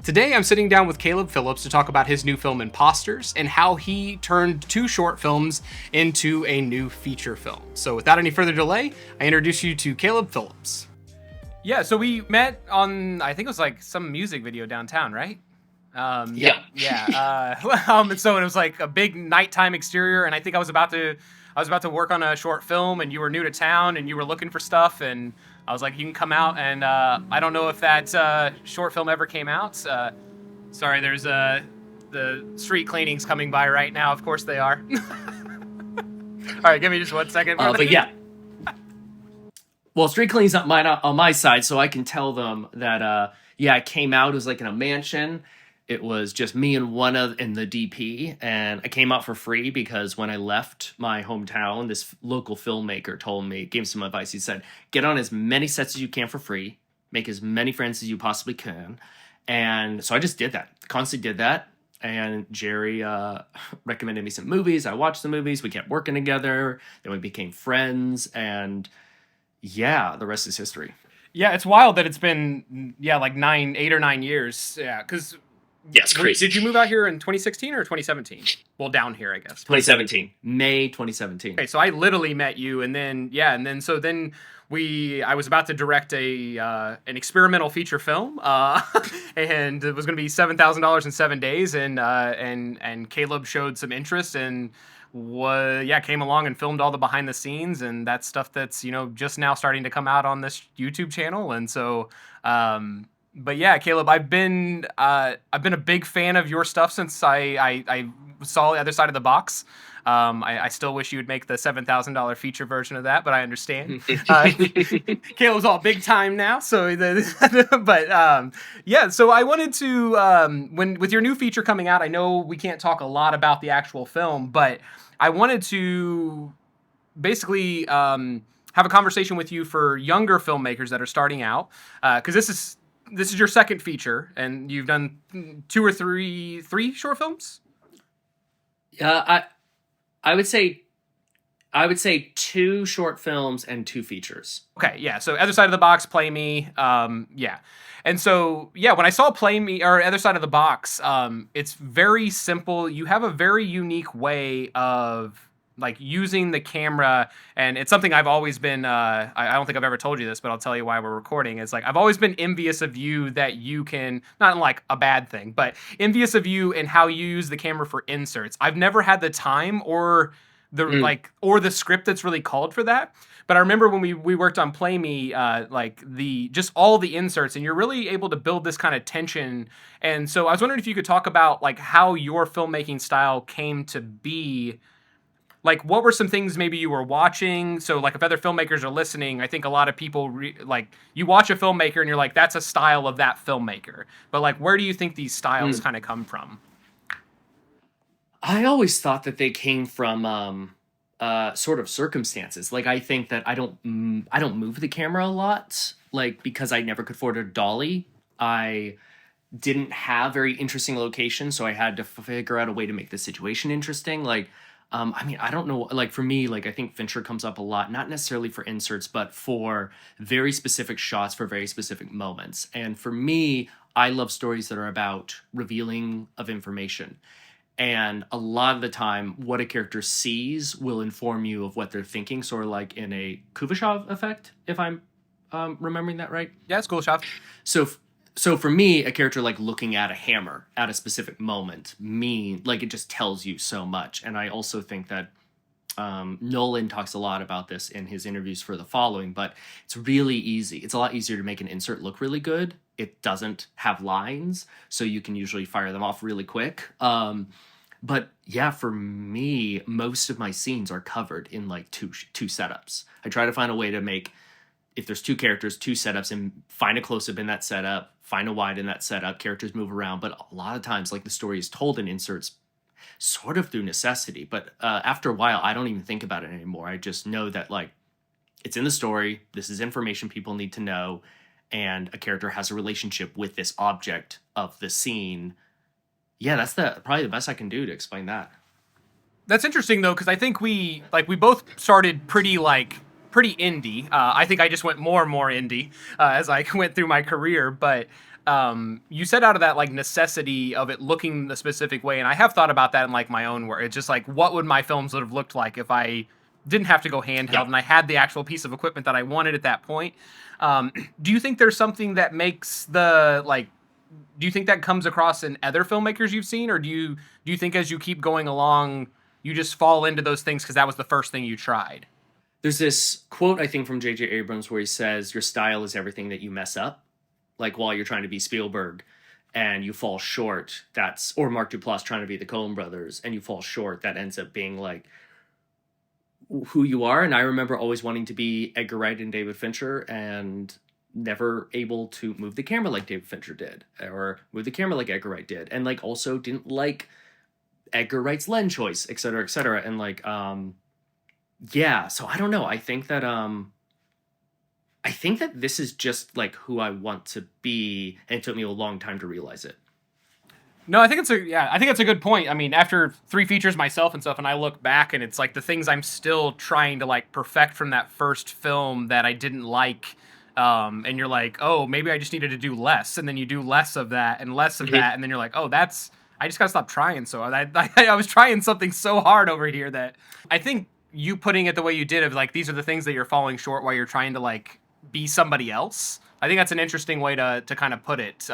Today I'm sitting down with Caleb Phillips to talk about his new film Imposters and how he turned 2 short films into a new feature film. So without any further delay, I introduce you to Caleb Phillips. Yeah, so we met on, I think it was like some music video downtown, right? Yeah. So it was like a big nighttime exterior, and I think I was about to work on a short film, and you were new to town, and you were looking for stuff, and I was like, you can come out, and I don't know if that short film ever came out. Sorry, there's the street cleaning's coming by right now. Of course they are. All right, give me just 1 second. But yeah. Well, street cleaning's not mine on my side, so I can tell them that, I came out. It was like in a mansion. It was just me and and the DP, and I came out for free because when I left my hometown, this local filmmaker gave me some advice. He said, get on as many sets as you can for free, make as many friends as you possibly can. And so I just did that, constantly did that. And Jerry recommended me some movies. I watched the movies. We kept working together. Then we became friends. And yeah, the rest is history. Yeah, it's wild that it's been, like 8 or 9 years. Yeah, because... Yeah, it's crazy. Did you move out here in 2016 or 2017? Well, down here, I guess. 2017. May 2017. Okay, so I literally met you, and then I was about to direct an experimental feature film, and it was going to be $7,000 in 7 days, and Caleb showed some interest and came along and filmed all the behind the scenes, and that's stuff that's just now starting to come out on this YouTube channel, and so. But yeah, Caleb, I've been a big fan of your stuff since I saw The Other Side of the Box. I still wish you would make the $7,000 feature version of that, but I understand. Caleb's all big time now, so So I wanted to with your new feature coming out, I know we can't talk a lot about the actual film, but I wanted to basically have a conversation with you for younger filmmakers that are starting out, because this is your second feature, and you've done 2 or 3 short films? I would say 2 short films and 2 features. Okay, yeah. So Other Side of the Box, Play Me, yeah. And so, yeah, when I saw Play Me, or Other Side of the Box, it's very simple. You have a very unique way of using the camera, and it's something I've always been, I don't think I've ever told you this, but I'll tell you why we're recording. It's I've always been envious of you that you can, not like a bad thing, but envious of you and how you use the camera for inserts. I've never had the time or the script that's really called for that. But I remember when we worked on Play Me, just all the inserts, and you're really able to build this kind of tension. And so I was wondering if you could talk about how your filmmaking style came to be. What were some things maybe you were watching? So, if other filmmakers are listening, I think a lot of people, you watch a filmmaker and you're like, that's a style of that filmmaker. But, where do you think these styles kind of come from? I always thought that they came from sort of circumstances. I think that I don't move the camera a lot, because I never could afford a dolly. I didn't have very interesting locations, so I had to figure out a way to make the situation interesting. I don't know, for me, I think Fincher comes up a lot, not necessarily for inserts, but for very specific shots for very specific moments. And for me, I love stories that are about revealing of information. And a lot of the time, what a character sees will inform you of what they're thinking, sort of like in a Kuleshov effect, if I'm remembering that right. Yeah, it's Kuleshov. So for me, a character looking at a hammer at a specific moment it just tells you so much. And I also think that Nolan talks a lot about this in his interviews for The Following, but it's really easy. It's a lot easier to make an insert look really good. It doesn't have lines, so you can usually fire them off really quick. But yeah, for me, most of my scenes are covered in two setups. I try to find a way to make, if there's 2 characters, 2 setups, and find a close-up in that setup, find a wide in that setup, characters move around. But a lot of times, the story is told in inserts sort of through necessity. But after a while, I don't even think about it anymore. I just know that, it's in the story. This is information people need to know. And a character has a relationship with this object of the scene. Yeah, that's probably the best I can do to explain that. That's interesting, though, because I think we both started pretty, pretty indie. I think I just went more and more indie as I went through my career. But you said out of that like necessity of it looking the specific way, and I have thought about that in like my own work. It's just like, what would my films would have looked like if I didn't have to go handheld Yeah. and I had the actual piece of equipment that I wanted at that point? Do you think there's something that makes the like? Do you think that comes across in other filmmakers you've seen, or do you think as you keep going along, you just fall into those things because that was the first thing you tried? There's this quote, I think, from J.J. Abrams where he says, "Your style is everything that you mess up." Like while you're trying to be Spielberg and you fall short, or Mark Duplass trying to be the Coen brothers and you fall short, that ends up being like who you are. And I remember always wanting to be Edgar Wright and David Fincher and never able to move the camera like David Fincher did or move the camera like Edgar Wright did. And like also didn't like Edgar Wright's lens choice, et cetera, et cetera. And like, yeah, so I don't know. I think that this is just like who I want to be, and it took me a long time to realize it. No, I think it's a good point. I mean, after 3 features myself and stuff, and I look back and it's like the things I'm still trying to like perfect from that first film that I didn't like. And you're like, oh, maybe I just needed to do less, and then you do less of that and less of that, and then you're like, oh, I just gotta stop trying. So I was trying something so hard over here that I think you putting it the way you did of like these are the things that you're falling short while you're trying to like be somebody else. I think that's an interesting way to kind of put it.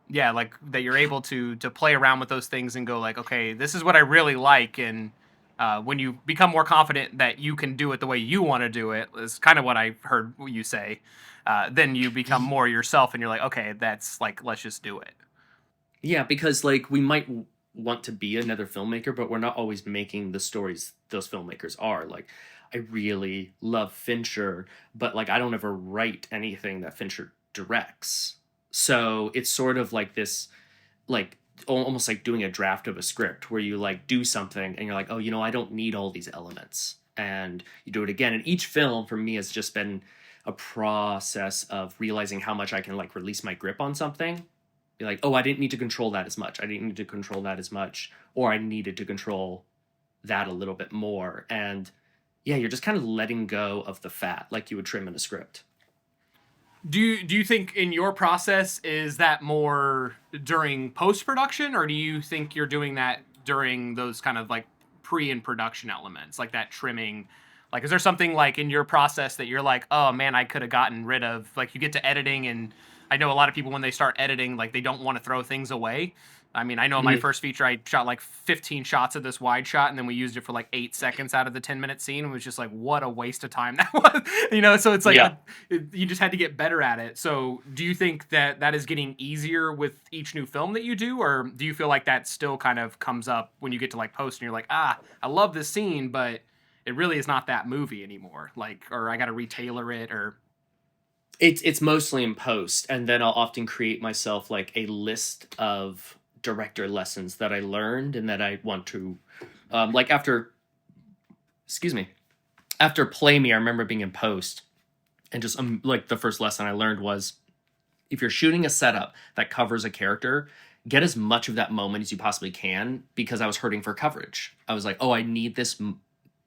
Yeah, like that you're able to play around with those things and go like, okay, this is what I really like, and when you become more confident that you can do it the way you want to do it, is kind of what I heard you say. Then you become more yourself, and you're like, okay, that's like, let's just do it. Yeah, because like we might want to be another filmmaker, but we're not always making the stories those filmmakers are. Like, I really love Fincher, but like I don't ever write anything that Fincher directs. So it's sort of like this, like almost like doing a draft of a script where you like do something and you're like, oh, I don't need all these elements, and you do it again. And each film for me has just been a process of realizing how much I can like release my grip on something. Be like, oh, I didn't need to control that as much. I didn't need to control that as much, or I needed to control that a little bit more. And yeah, you're just kind of letting go of the fat like you would trim in a script. Do you think in your process is that more during post production, or do you think you're doing that during those kind of like pre and production elements, like that trimming? Like, is there something like in your process that you're like, oh man, I could have gotten rid of? Like, you get to editing, and I know a lot of people when they start editing, like they don't want to throw things away. I mean, I know in my Mhm. first feature, I shot like 15 shots of this wide shot, and then we used it for like 8 seconds out of the 10-minute scene. It was just like, what a waste of time that was, So it's like Yeah. you just had to get better at it. So, do you think that that is getting easier with each new film that you do, or do you feel like that still kind of comes up when you get to like post and you're like, I love this scene, but it really is not that movie anymore, like, or I got to retailor it, or It's mostly in post, and then I'll often create myself like a list of director lessons that I learned and that I want to, like after, excuse me, after Play Me, I remember being in post, and just like the first lesson I learned was, if you're shooting a setup that covers a character, get as much of that moment as you possibly can, because I was hurting for coverage. I was like, oh, I need this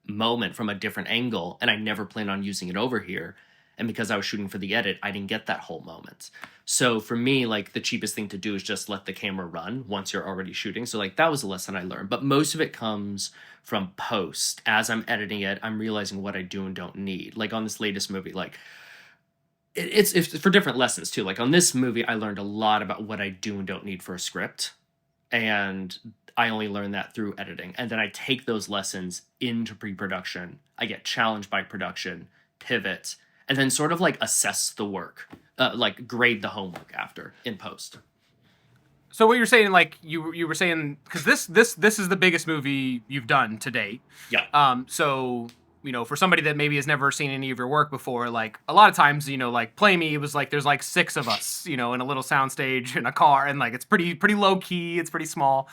moment from a different angle, and I never plan on using it over here. And because I was shooting for the edit, I didn't get that whole moment. So for me, like the cheapest thing to do is just let the camera run once you're already shooting. So like that was a lesson I learned. But most of it comes from post. As I'm editing it, I'm realizing what I do and don't need. Like on this latest movie, like it's for different lessons too. Like on this movie, I learned a lot about what I do and don't need for a script. And I only learned that through editing. And then I take those lessons into pre-production. I get challenged by production, pivot, and then sort of like assess the work, like grade the homework after in post. so what you're saying, like you were saying, because this is the biggest movie you've done to date. Yeah. So for somebody that maybe has never seen any of your work before, like a lot of times, like Play Me, it was like there's like 6 of us, in a little soundstage in a car, and like it's pretty low key, it's pretty small.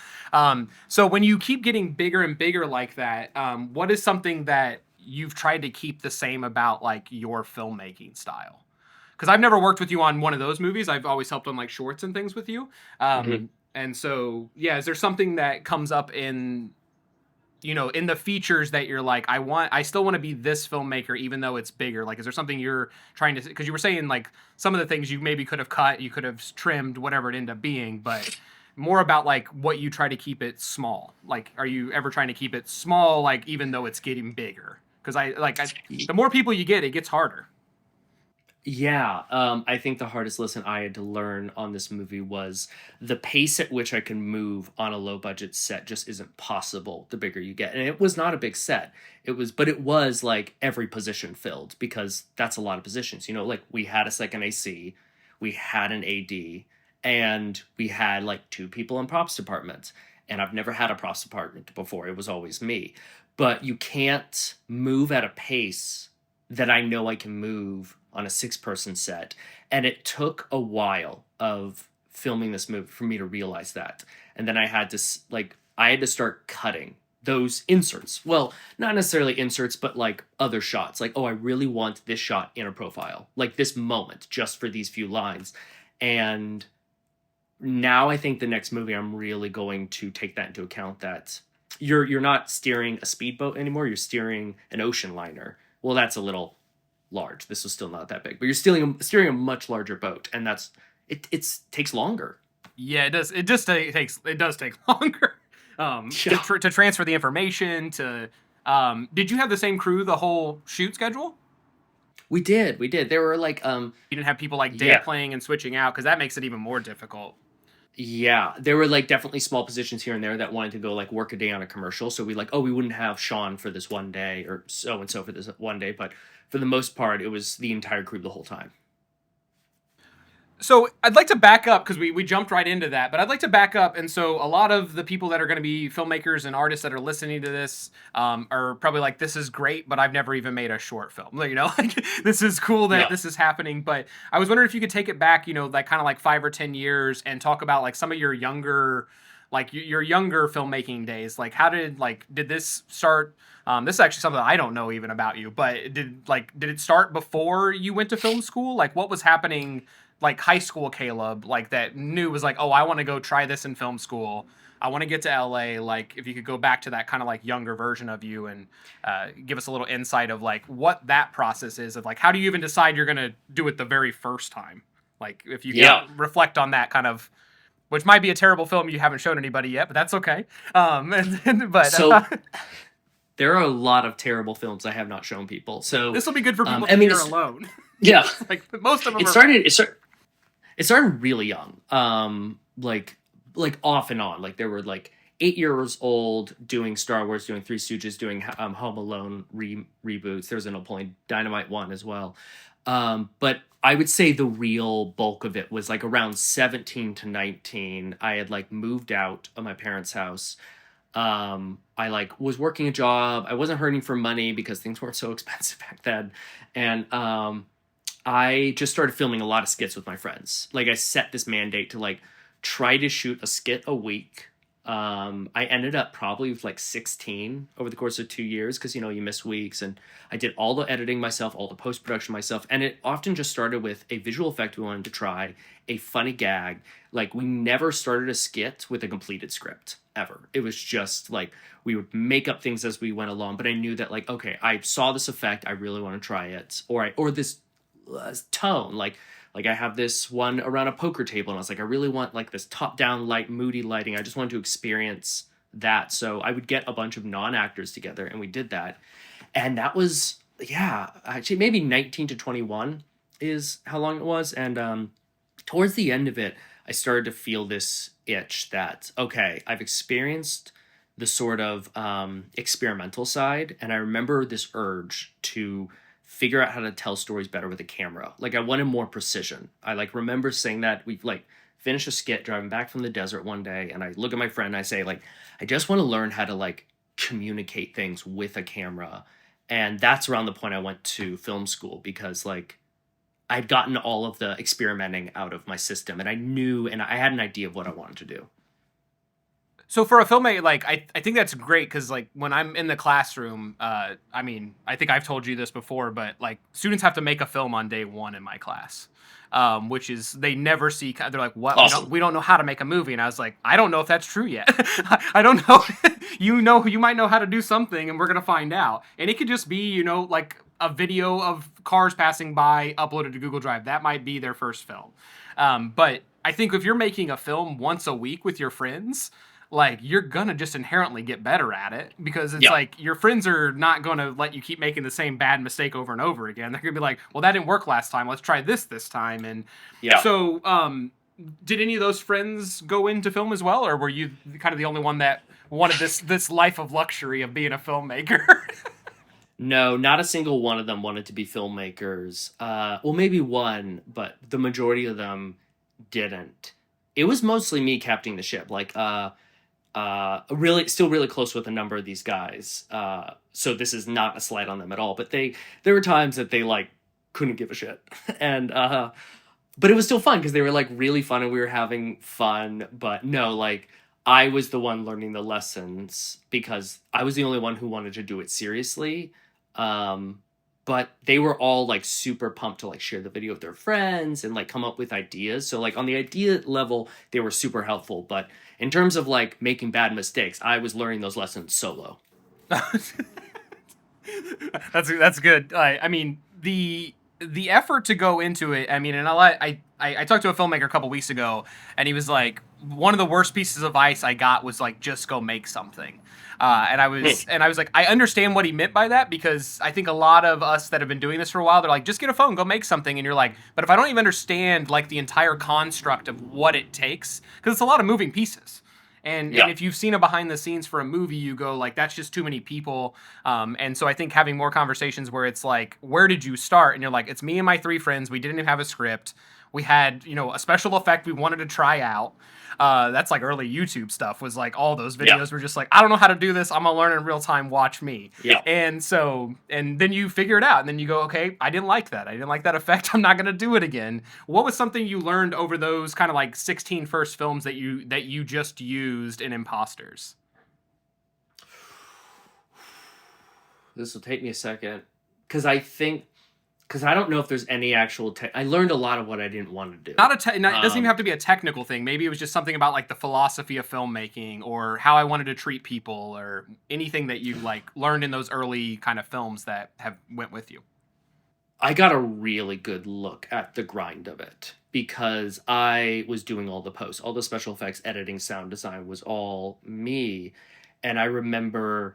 So when you keep getting bigger and bigger like that, what is something that you've tried to keep the same about like your filmmaking style? Because I've never worked with you on one of those movies. I've always helped on like shorts and things with you. Mm-hmm. And so, yeah, is there something that comes up in in the features that you're like, I still want to be this filmmaker, even though it's bigger? Like, is there something you're trying to, because you were saying like some of the things you maybe could have cut, you could have trimmed, whatever it ended up being, but more about like what you try to keep it small. Like, are you ever trying to keep it small, like, even though it's getting bigger? Because the more people you get, it gets harder. Yeah, I think the hardest lesson I had to learn on this movie was the pace at which I can move on a low budget set just isn't possible the bigger you get. And it was not a big set. But it was like every position filled, because that's a lot of positions. Like we had a second AC, we had an AD, and we had like two people in props department. And I've never had a props department before. It was always me. But you can't move at a pace that I know I can move on a 6-person set. And it took a while of filming this movie for me to realize that. And then I had to start cutting those inserts. Well, not necessarily inserts, but like other shots. Like, oh, I really want this shot in a profile, like this moment, just for these few lines. And now I think the next movie I'm really going to take that into account, that you're not steering a speedboat anymore, you're steering an ocean liner. Well, that's a little large. This was still not that big, but you're steering a much larger boat, and it takes longer. Yeah, it does. It does take longer. Yeah. To transfer the information to. Did you have the same crew the whole shoot schedule? We did. There were like You didn't have people like day yeah. playing and switching out, because that makes it even more difficult. Yeah, there were like definitely small positions here and there that wanted to go like work a day on a commercial. So we wouldn't have Sean for this one day or so and so for this one day, but for the most part, it was the entire crew the whole time. So I'd like to back up, because we jumped right into that, but I'd like to back up. And so a lot of the people that are going to be filmmakers and artists that are listening to this are probably like, this is great, but I've never even made a short film. Like, this is cool that this is happening. But I was wondering if you could take it back, like kind of like 5 or 10 years, and talk about like some of your younger filmmaking days. Like, did this start? This is actually something I don't know even about you, but did it start before you went to film school? Like, what was happening? Like high school Caleb, like that knew was like, oh, I want to go try this in film school. I want to get to LA. Like, if you could go back to that kind of like younger version of you and give us a little insight of like what that process is of like, how do you even decide you're going to do it the very first time? Like, if you can reflect on that kind of, which might be a terrible film you haven't shown anybody yet, but that's okay. So there are a lot of terrible films I have not shown people. So this will be good for people to hear alone. Yeah. Like most of them It started really young. Like off and on. Like there were like 8 years old doing Star Wars, doing Three Stooges, doing Home Alone reboots. There was an Napoleon Dynamite one as well. But I would say the real bulk of it was like around 17 to 19. I had like moved out of my parents' house. I like was working a job. I wasn't hurting for money because things weren't so expensive back then. And I just started filming a lot of skits with my friends. Like I set this mandate to like try to shoot a skit a week. I ended up probably with like 16 over the course of 2 years, because you miss weeks, and I did all the editing myself, all the post-production myself, and it often just started with a visual effect we wanted to try, a funny gag. Like we never started a skit with a completed script ever. It was just like we would make up things as we went along, but I knew that like, okay, I saw this effect, I really want to try it, or this tone, like I have this one around a poker table, and I was like, I really want like this top-down light, moody lighting. I just wanted to experience that. So I would get a bunch of non-actors together, and we did that. And that was, actually maybe 19 to 21 is how long it was. And towards the end of it, I started to feel this itch that, okay, I've experienced the sort of experimental side, and I remember this urge to figure out how to tell stories better with a camera. Like I wanted more precision. I like remember saying that we've like finished a skit driving back from the desert one day, and I look at my friend and I say like, I just want to learn how to like communicate things with a camera. And that's around the point I went to film school, because like I'd gotten all of the experimenting out of my system, and I knew, and I had an idea of what I wanted to do. So for a filmmaker, like I think that's great because like when I'm in the classroom, I mean I think I've told you this before, but like students have to make a film on day one in my class, which is they never see. They're like, what? Awesome. We don't know how to make a movie, and I was like, I don't know if that's true yet. I don't know. You might know how to do something, and we're gonna find out. And it could just be like a video of cars passing by uploaded to Google Drive. That might be their first film. But I think if you're making a film once a week with your friends, like you're gonna just inherently get better at it because it's Yeah. like your friends are not gonna let you keep making the same bad mistake over and over again. They're gonna be like, well, that didn't work last time, let's try this time. And Yeah. so did any of those friends go into film as well, or were you kind of the only one that wanted this life of luxury of being a filmmaker? No, not a single one of them wanted to be filmmakers. Well, maybe one, but the majority of them didn't. It was mostly me captaining the ship. Like, really, still really close with a number of these guys. So this is not a slight on them at all. But there were times that they like couldn't give a shit, and but it was still fun because they were like really fun and we were having fun. But no, like I was the one learning the lessons because I was the only one who wanted to do it seriously. But they were all like super pumped to like share the video with their friends and like come up with ideas. So like on the idea level, they were super helpful. But in terms of like making bad mistakes, I was learning those lessons solo. That's good. I mean the effort to go into it. I mean, and I talked to a filmmaker a couple weeks ago, and he was like, one of the worst pieces of advice I got was like, just go make something. And I was like, I understand what he meant by that because I think a lot of us that have been doing this for a while, they're like, just get a phone, go make something, and you're like, but if I don't even understand like the entire construct of what it takes, because it's a lot of moving pieces. And if you've seen a behind the scenes for a movie, you go like, that's just too many people. And so I think having more conversations where it's like, where did you start? And you're like, it's me and my three friends. We didn't even have a script. We had, a special effect we wanted to try out. That's like early YouTube stuff was like all those videos were just like, I don't know how to do this. I'm going to learn in real time. Watch me. Yeah. And so, and then you figure it out and then you go, okay, I didn't like that. I didn't like that effect. I'm not going to do it again. What was something you learned over those kind of like 16 first films that you just used in Imposters? This will take me a second because I don't know if there's any actual I learned a lot of what I didn't want to do. It doesn't even have to be a technical thing. Maybe it was just something about like the philosophy of filmmaking or how I wanted to treat people or anything that you like learned in those early kind of films that have went with you. I got a really good look at the grind of it because I was doing all the posts, all the special effects, editing, sound design was all me. And I remember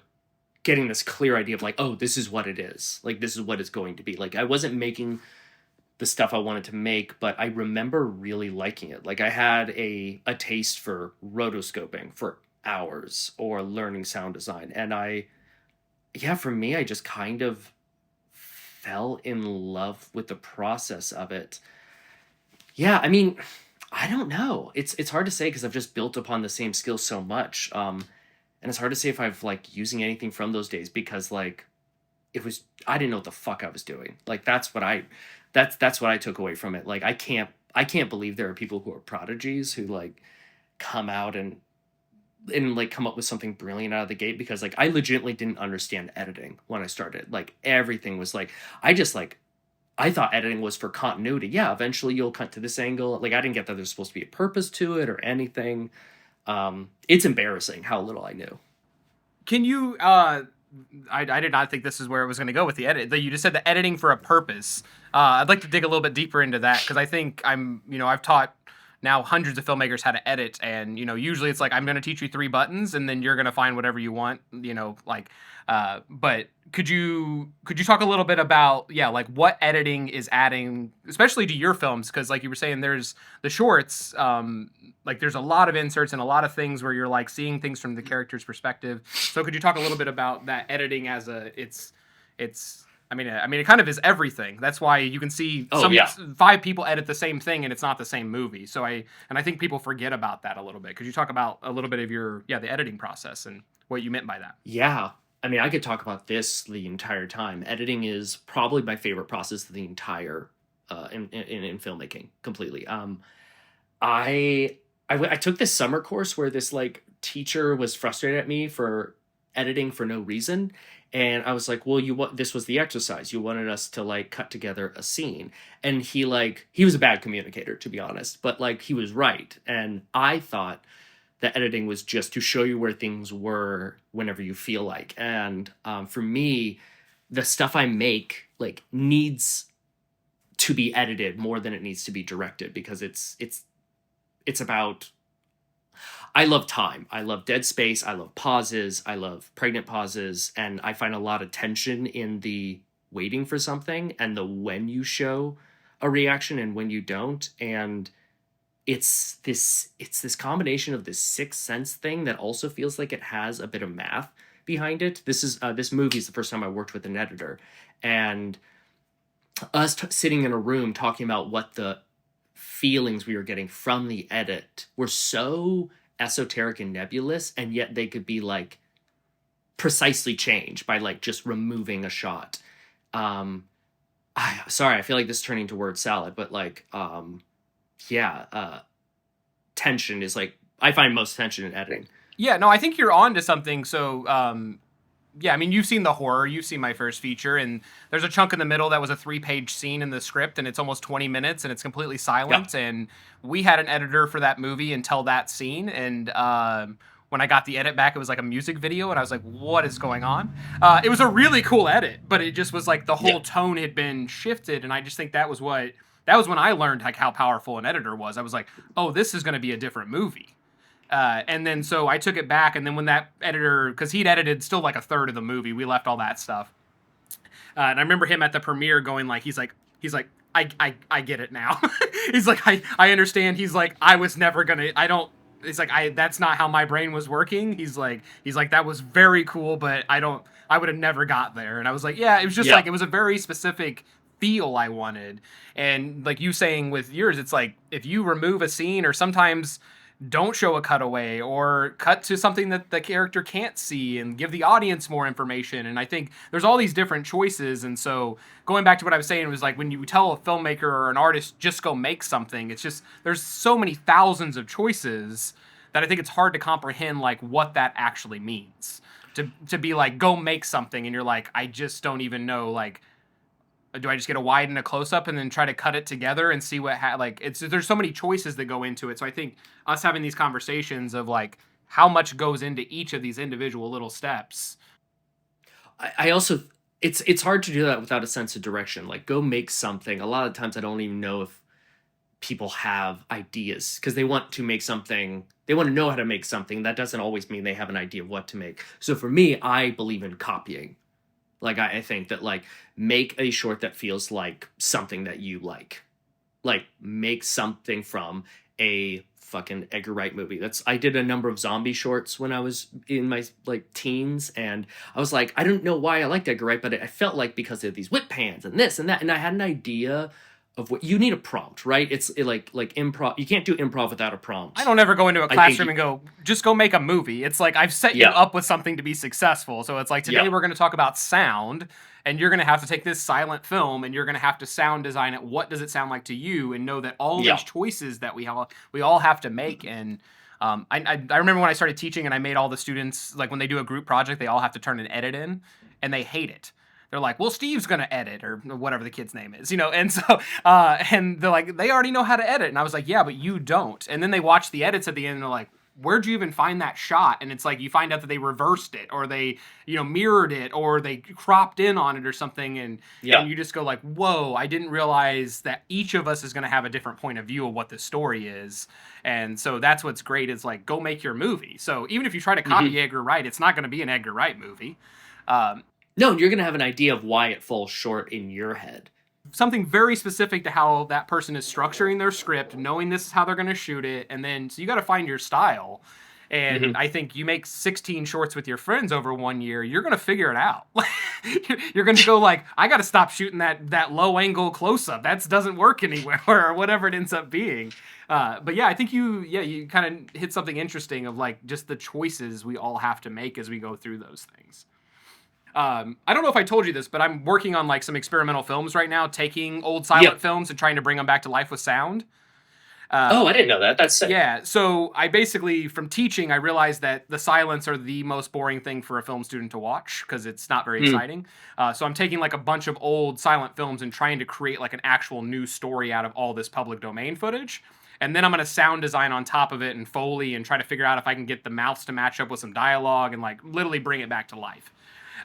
getting this clear idea of like, oh, this is what it is. Like, this is what it's going to be. Like, I wasn't making the stuff I wanted to make, but I remember really liking it. Like, I had a taste for rotoscoping for hours or learning sound design. And for me, I just kind of fell in love with the process of it. Yeah, I mean, I don't know. It's hard to say because I've just built upon the same skills so much. And it's hard to say if I've like using anything from those days because like I didn't know what the fuck I was doing. Like that's what I took away from it. Like I can't believe there are people who are prodigies who like come out and like come up with something brilliant out of the gate because like I legitimately didn't understand editing when I started. Like everything was like I thought editing was for continuity. Yeah, eventually you'll cut to this angle. Like I didn't get that there's supposed to be a purpose to it or anything. It's embarrassing how little I knew. Can you I did not think this is where it was going to go with the edit. You just said the editing for a purpose. I'd like to dig a little bit deeper into that because I think I've taught now hundreds of filmmakers how to edit, and usually it's like I'm going to teach you 3 buttons and then you're going to find whatever you want, but could you talk a little bit about like what editing is adding, especially to your films, because like you were saying, there's the shorts, like there's a lot of inserts and a lot of things where you're like seeing things from the character's perspective. So could you talk a little bit about that editing as I mean, it kind of is everything. That's why you can see 5 people edit the same thing and it's not the same movie. So I think people forget about that a little bit. Could you talk about a little bit of the editing process and what you meant by that? Yeah. I mean, I could talk about this the entire time. Editing is probably my favorite process of the entire in filmmaking completely. I took this summer course where this like teacher was frustrated at me for editing for no reason. And I was like, well, this was the exercise. You wanted us to like cut together a scene. And he was a bad communicator, to be honest, but like he was right. And I thought that editing was just to show you where things were whenever you feel like. And for me, the stuff I make like needs to be edited more than it needs to be directed, because it's about, I love time. I love dead space. I love pauses. I love pregnant pauses. And I find a lot of tension in the waiting for something and the when you show a reaction and when you don't. And it's this combination of this sixth sense thing that also feels like it has a bit of math behind it. This movie is the first time I worked with an editor, and us sitting in a room talking about what the feelings we were getting from the edit were so esoteric and nebulous, and yet they could be like precisely changed by like just removing a shot. Sorry, I feel like this is turning to word salad, but like tension is like, I find most tension in editing. Yeah, no, I think you're on to something. So yeah, I mean, you've seen The Horror, you've seen my first feature, and there's a chunk in the middle that was a 3-page scene in the script, and it's almost 20 minutes, and it's completely silent. Yeah. And we had an editor for that movie until that scene, and when I got the edit back, it was like a music video, and I was like, what is going on? It was a really cool edit, but it just was like the whole tone had been shifted, and I just think that was when I learned like how powerful an editor was. I was like, oh, this is going to be a different movie. And then so I took it back, and then when that editor, because he'd edited still like a third of the movie, we left all that stuff. And I remember him at the premiere going like, he's like, I get it now. He's like, I understand. He's like, I was never gonna, it's like, that's not how my brain was working. He's like, that was very cool, but I would have never got there. And I was like, yeah, it was just like, it was a very specific feel I wanted. And like you saying with yours, it's like, if you remove a scene, or sometimes don't show a cutaway or cut to something that the character can't see and give the audience more information. And I think there's all these different choices. And so going back to what I was saying, was like when you tell a filmmaker or an artist, just go make something, it's just, there's so many thousands of choices that I think it's hard to comprehend like what that actually means. To be like, go make something, and you're like, I just don't even know, like, do I just get a wide and a close up and then try to cut it together and see what there's so many choices that go into it. So I think us having these conversations of like how much goes into each of these individual little steps. I also, it's hard to do that without a sense of direction. Like, go make something. A lot of times I don't even know if people have ideas, because they want to make something. They want to know how to make something. That doesn't always mean they have an idea of what to make. So for me, I believe in copying. Like, I think that, like, make a short that feels like something that you like. Like, make something from a fucking Edgar Wright movie. I did a number of zombie shorts when I was in my, like, teens, and I was like, I don't know why I liked Edgar Wright, but I felt like because of these whip pans and this and that, and I had an idea of what you need. A prompt, right? It's like improv. You can't do improv without a prompt. I don't ever go into a classroom and go, just go make a movie. It's like, I've set you up with something to be successful. So it's like, today we're going to talk about sound, and you're going to have to take this silent film and you're going to have to sound design it. What does it sound like to you? And know that all these choices that we all have to make. And I remember when I started teaching and I made all the students, like when they do a group project, they all have to turn an edit in, and they hate it. They're like, well, Steve's going to edit, or whatever the kid's name is, and so, and they're like, they already know how to edit. And I was like, yeah, but you don't. And then they watch the edits at the end and they're like, where'd you even find that shot? And it's like, you find out that they reversed it, or they, mirrored it, or they cropped in on it or something. And you just go like, whoa, I didn't realize that each of us is going to have a different point of view of what the story is. And so that's what's great, is like, go make your movie. So even if you try to copy Edgar Wright, it's not going to be an Edgar Wright movie. No, you're going to have an idea of why it falls short in your head. Something very specific to how that person is structuring their script, knowing this is how they're going to shoot it. And then, so you got to find your style. And I think you make 16 shorts with your friends over 1 year, you're going to figure it out. You're going to go like, I got to stop shooting that low angle close up. That doesn't work anywhere, or whatever it ends up being. But yeah, I think you kind of hit something interesting of like just the choices we all have to make as we go through those things. I don't know if I told you this, but I'm working on like some experimental films right now, taking old silent films and trying to bring them back to life with sound. Oh, I didn't know that. That's sick. Yeah, so I basically, from teaching, I realized that the silence are the most boring thing for a film student to watch because it's not very Hmm. exciting. So I'm taking like a bunch of old silent films and trying to create like an actual new story out of all this public domain footage. And then I'm going to sound design on top of it and Foley and try to figure out if I can get the mouths to match up with some dialogue and like literally bring it back to life.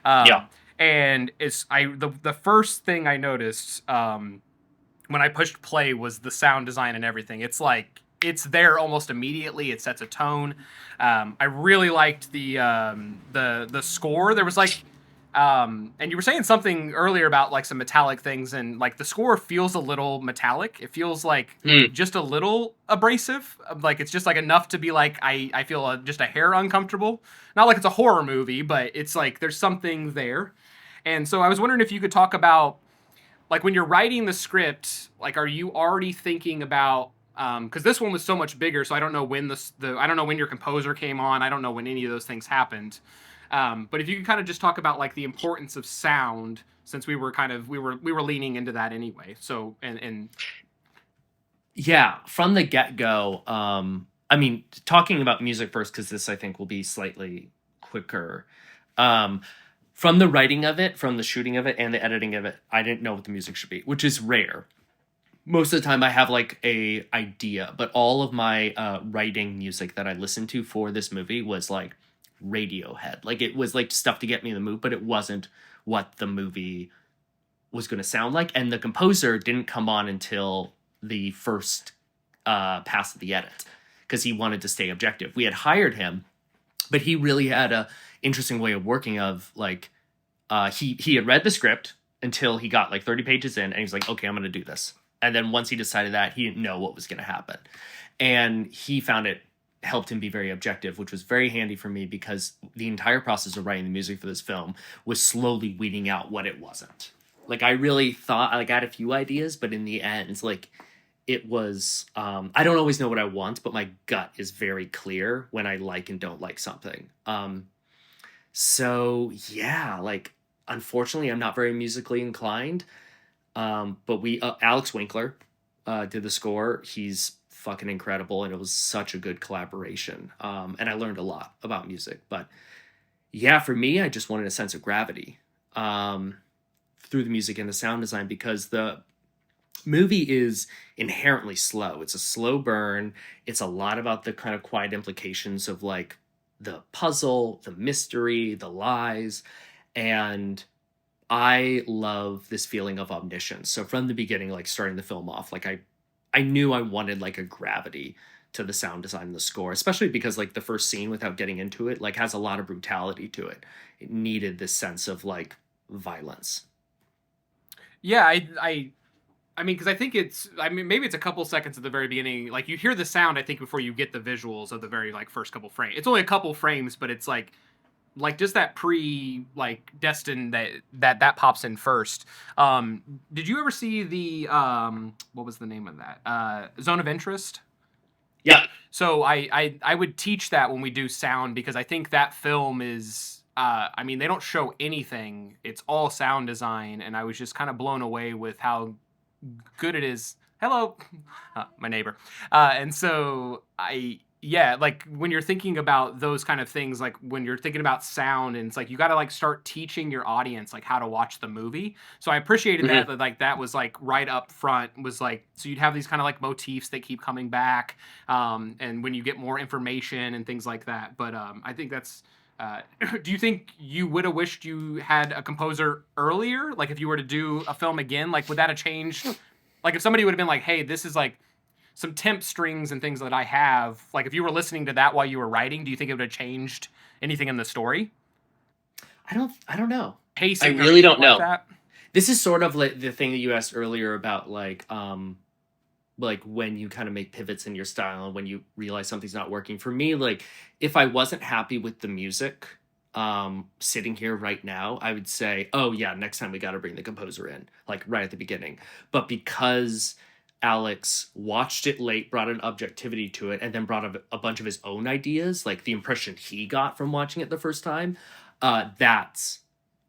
Yeah. And the first thing I noticed when I pushed play was the sound design and everything. It's like it's there almost immediately. It sets a tone. I really liked the score. There was like, and you were saying something earlier about like some metallic things, and like the score feels a little metallic. It feels like Hmm. just a little abrasive. Like it's just like enough to be like I feel just a hair uncomfortable. Not like it's a horror movie, but it's like there's something there. And so I was wondering if you could talk about like when you're writing the script, like are you already thinking about because this one was so much bigger, so I don't know when the I don't know when your composer came on. I don't know when any of those things happened. But if you could kind of just talk about like the importance of sound, since we were kind of we were leaning into that anyway. So and Yeah, from the get-go, I mean, talking about music first, because this I think will be slightly quicker. Um, from the writing of it, from the shooting of it, and the editing of it, I didn't know what the music should be, which is rare. Most of the time, I have like a idea, but all of my writing music that I listened to for this movie was like Radiohead. Like it was like stuff to get me in the mood, but it wasn't what the movie was going to sound like. And the composer didn't come on until the first pass of the edit because he wanted to stay objective. We had hired him, but he really had a interesting way of working. Of like he had read the script until he got like 30 pages in, and he was like, "Okay, I'm going to do this." And then once he decided that, he didn't know what was going to happen, and he found it helped him be very objective, which was very handy for me because the entire process of writing the music for this film was slowly weeding out what it wasn't. Like I really thought like I had a few ideas, but in the end, it's like it was I don't always know what I want, but my gut is very clear when I like and don't like something. So yeah, like unfortunately I'm not very musically inclined. But we Alex Winkler did the score. He's fucking incredible, and it was such a good collaboration. And I learned a lot about music. But yeah, for me, I just wanted a sense of gravity through the music and the sound design because the movie is inherently slow. It's a slow burn. It's a lot about the kind of quiet implications of like the puzzle, the mystery, the lies, and I love this feeling of omniscience. So from the beginning, like starting the film off, like I knew I wanted like a gravity to the sound design and the score, especially because like the first scene, without getting into it, like has a lot of brutality to it. It needed this sense of like violence. yeah, I mean, because I think it's, I mean, maybe it's a couple seconds at the very beginning. Like you hear the sound, I think, before you get the visuals of the very like first couple frames. It's only a couple frames, but it's like just that pre like destined that pops in first. Did you ever see the what was the name of that? Zone of Interest? Yeah. So I would teach that when we do sound because I think that film is I mean they don't show anything. It's all sound design and I was just kind of blown away with how good it is. Hello, my neighbor. And so yeah, like when you're thinking about those kind of things, like when you're thinking about sound, and it's like you got to like start teaching your audience like how to watch the movie. So I appreciated Mhm. that like that was like right up front was like so you'd have these kind of like motifs that keep coming back, and when you get more information and things like that. But I think that's. Do you think you would have wished you had a composer earlier? Like if you were to do a film again, like would that have changed? Like if somebody would have been like, "Hey, this is like some temp strings and things that I have." Like if you were listening to that while you were writing, do you think it would have changed anything in the story, I don't know. I pacing or really anything don't like know. that? This is sort of like the thing that you asked earlier about like when you kind of make pivots in your style and when you realize something's not working. For me, like if I wasn't happy with the music sitting here right now, I would say, "Oh yeah, next time we got to bring the composer in," like right at the beginning. But because Alex watched it late, brought an objectivity to it, and then brought a bunch of his own ideas, like the impression he got from watching it the first time, that's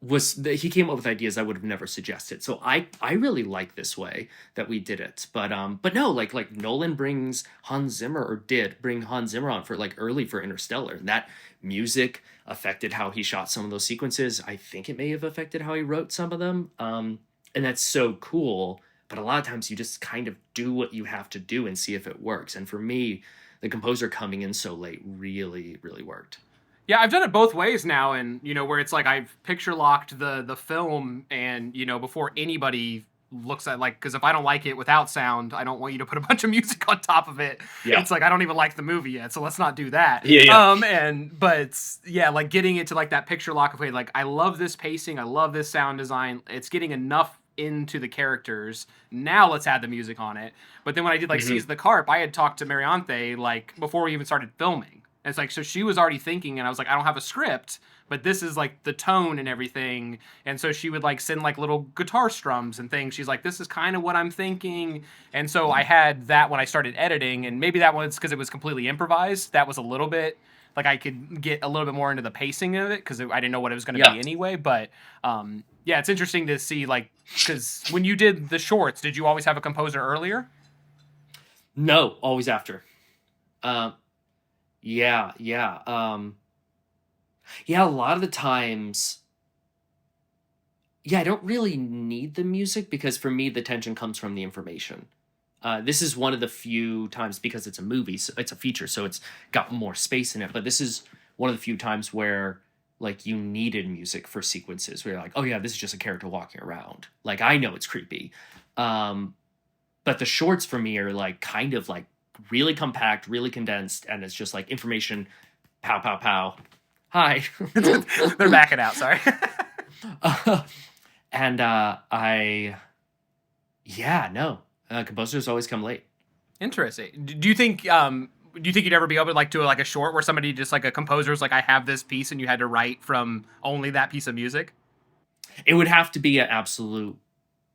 he came up with ideas I would have never suggested. So I really like this way that we did it. But no, like Nolan brings Hans Zimmer, or did bring Hans Zimmer on for like early for Interstellar. And that music affected how he shot some of those sequences. I think it may have affected how he wrote some of them. And that's so cool. But a lot of times you just kind of do what you have to do and see if it works. And for me, the composer coming in so late really, really worked. Yeah, I've done it both ways now, and where it's like I've picture locked the film, and before anybody looks at, like, because if I don't like it without sound, I don't want you to put a bunch of music on top of it. Yeah. It's like I don't even like the movie yet, so let's not do that. Yeah. But like getting it to like that picture lock of, hey, like I love this pacing, I love this sound design. It's getting enough into the characters. Now let's add the music on it. But then when I did like Seize the Carp, I had talked to Marianthe like before we even started filming. It's like, so she was already thinking, and I was like, I don't have a script, but this is like the tone and everything. And so she would like send like little guitar strums and things. She's like, this is kind of what I'm thinking. And so I had that when I started editing, and maybe that was because it was completely improvised. That was a little bit like I could get a little bit more into the pacing of it because I didn't know what it was going to be anyway. But yeah, it's interesting to see, like, because when you did the shorts, did you always have a composer earlier? No, always after. Yeah. Yeah, a lot of the times, I don't really need the music because for me, the tension comes from the information. This is one of the few times, because it's a movie, so it's a feature, so it's got more space in it. But this is one of the few times where, like, you needed music for sequences where you're like, oh yeah, this is just a character walking around. Like, I know it's creepy. But the shorts for me are like kind of like really compact, really condensed, and it's just like information, pow, pow, pow. Hi. They're backing out, sorry. Composers always come late. Interesting. Do you think you'd ever be able to like do like a short where somebody just like a composer's like, I have this piece, and you had to write from only that piece of music? It would have to be an absolute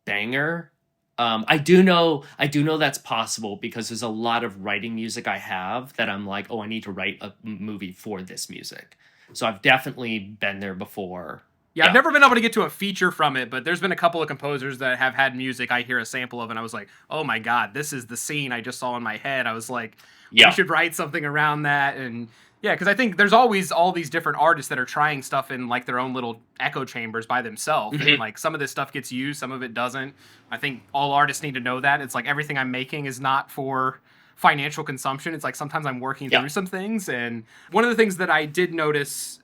banger. I do know that's possible because there's a lot of writing music I have that I'm like, oh, I need to write a movie for this music. So I've definitely been there before. Yeah, I've never been able to get to a feature from it, but there's been a couple of composers that have had music I hear a sample of, and I was like, oh my God, this is the scene I just saw in my head. I was like, we should write something around that. And yeah, because I think there's always all these different artists that are trying stuff in like their own little echo chambers by themselves. And like some of this stuff gets used, some of it doesn't. I think all artists need to know that. It's like everything I'm making is not for financial consumption. It's like sometimes I'm working through some things. And one of the things that I did notice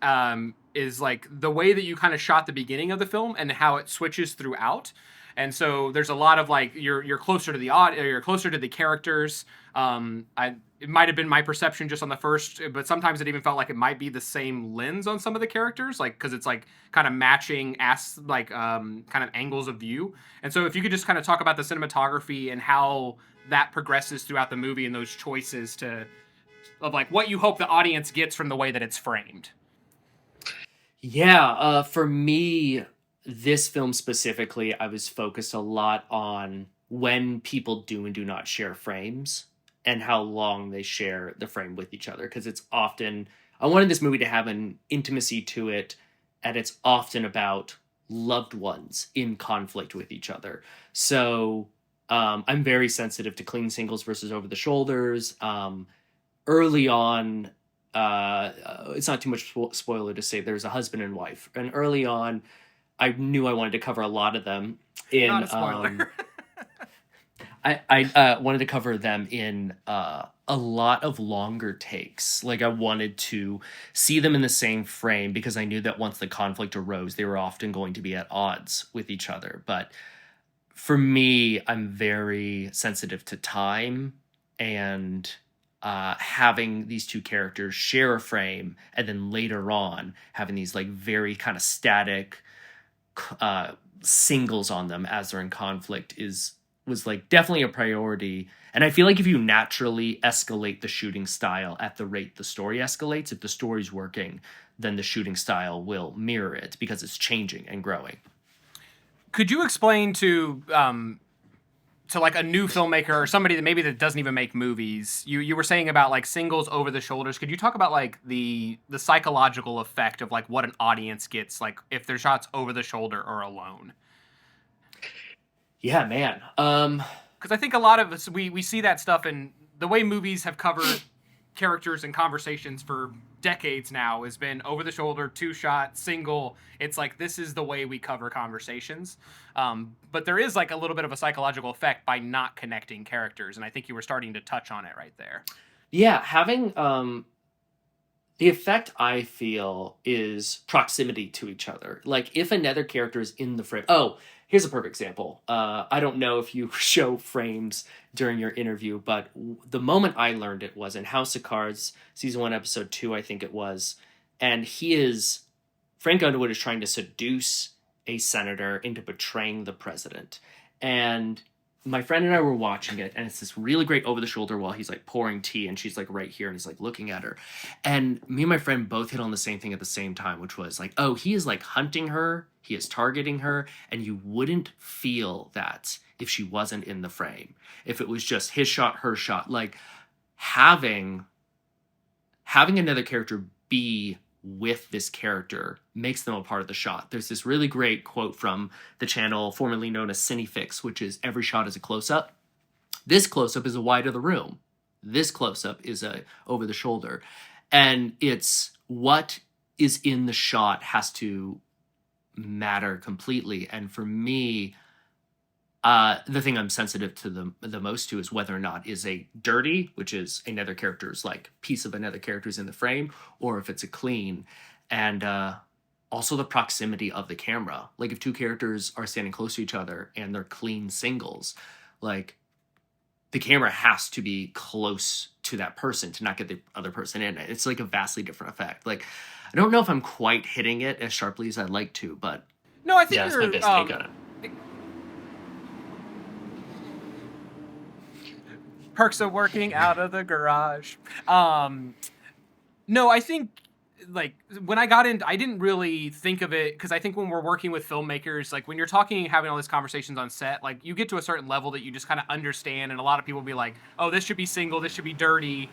is like the way that you kind of shot the beginning of the film and how it switches throughout. And so there's a lot of like you're closer to the audio, you're closer to the characters. It might have been my perception just on the first, but sometimes it even felt like it might be the same lens on some of the characters, like because it's like kind of matching kind of angles of view. And so if you could just kind of talk about the cinematography and how that progresses throughout the movie and those choices of like what you hope the audience gets from the way that it's framed. Yeah, for me, this film specifically, I was focused a lot on when people do and do not share frames and how long they share the frame with each other. Because it's often, I wanted this movie to have an intimacy to it, and it's often about loved ones in conflict with each other. So I'm very sensitive to clean singles versus over the shoulders. Early on, it's not too much spoiler to say there's a husband and wife, and early on I knew I wanted to cover a lot of them in Not a spoiler. I wanted to cover them in a lot of longer takes. Like I wanted to see them in the same frame because I knew that once the conflict arose, they were often going to be at odds with each other. But for me, I'm very sensitive to time, and having these two characters share a frame and then later on having these like very kind of static singles on them as they're in conflict was like definitely a priority. And I feel like if you naturally escalate the shooting style at the rate the story escalates, if the story's working, then the shooting style will mirror it because it's changing and growing. Could you explain to to like a new filmmaker or somebody that maybe that doesn't even make movies, you were saying about like singles over the shoulders. Could you talk about like the psychological effect of like what an audience gets like if they're shots over the shoulder or alone? Yeah, man. Because I think a lot of us we see that stuff, and the way movies have covered characters and conversations for decades now has been over the shoulder, two shot, single. It's like this is the way we cover conversations. But there is like a little bit of a psychological effect by not connecting characters, and I think you were starting to touch on it right there. Yeah, having the effect I feel is proximity to each other. Like if another character is in the frame. Oh, here's a perfect example. I don't know if you show frames during your interview, but the moment I learned it was in House of Cards, season 1, episode 2, I think it was. And Frank Underwood is trying to seduce a senator into betraying the president. And my friend and I were watching it, and it's this really great over the shoulder while he's like pouring tea, and she's like right here, and he's like looking at her. And me and my friend both hit on the same thing at the same time, which was like, oh, he is like hunting her, he is targeting her, and you wouldn't feel that if she wasn't in the frame. If it was just his shot, her shot, like having another character be with this character makes them a part of the shot. There's this really great quote from the channel formerly known as Cinefix, which is every shot is a close-up. This close-up is a wide of the room. This close-up is a over the shoulder. And it's what is in the shot has to matter completely. And for me, the thing I'm sensitive to the most to is whether or not is a dirty, which is another character's like piece of another character's in the frame, or if it's a clean. And also the proximity of the camera. Like if two characters are standing close to each other and they're clean singles, like the camera has to be close to that person to not get the other person in it. It's like a vastly different effect. Like I don't know if I'm quite hitting it as sharply as I'd like to, but no, I think yeah, that's my best take on it. Perks of working out of the garage. No, I think like when I got in, I didn't really think of it because I think when we're working with filmmakers, like when you're talking, having all these conversations on set, like you get to a certain level that you just kind of understand, and a lot of people will be like, "Oh, this should be single, this should be dirty."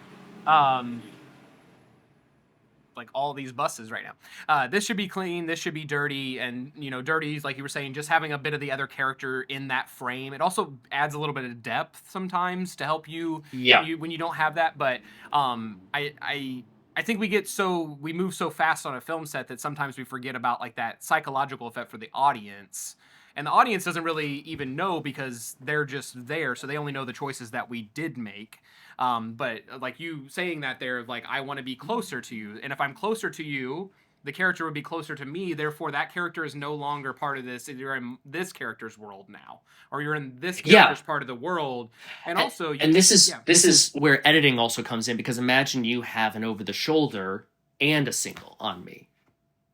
Like all these buses right now. This should be clean, this should be dirty, and dirty, like you were saying, just having a bit of the other character in that frame. It also adds a little bit of depth sometimes to help you, when you don't have that. But I think we move so fast on a film set that sometimes we forget about like that psychological effect for the audience. And the audience doesn't really even know because they're just there, so they only know the choices that we did make. But like you saying that there, like, I want to be closer to you. And if I'm closer to you, the character would be closer to me. Therefore, that character is no longer part of this. You're in this character's world now, or you're in this character's part of the world. And also, this is where editing also comes in, because imagine you have an over the shoulder and a single on me.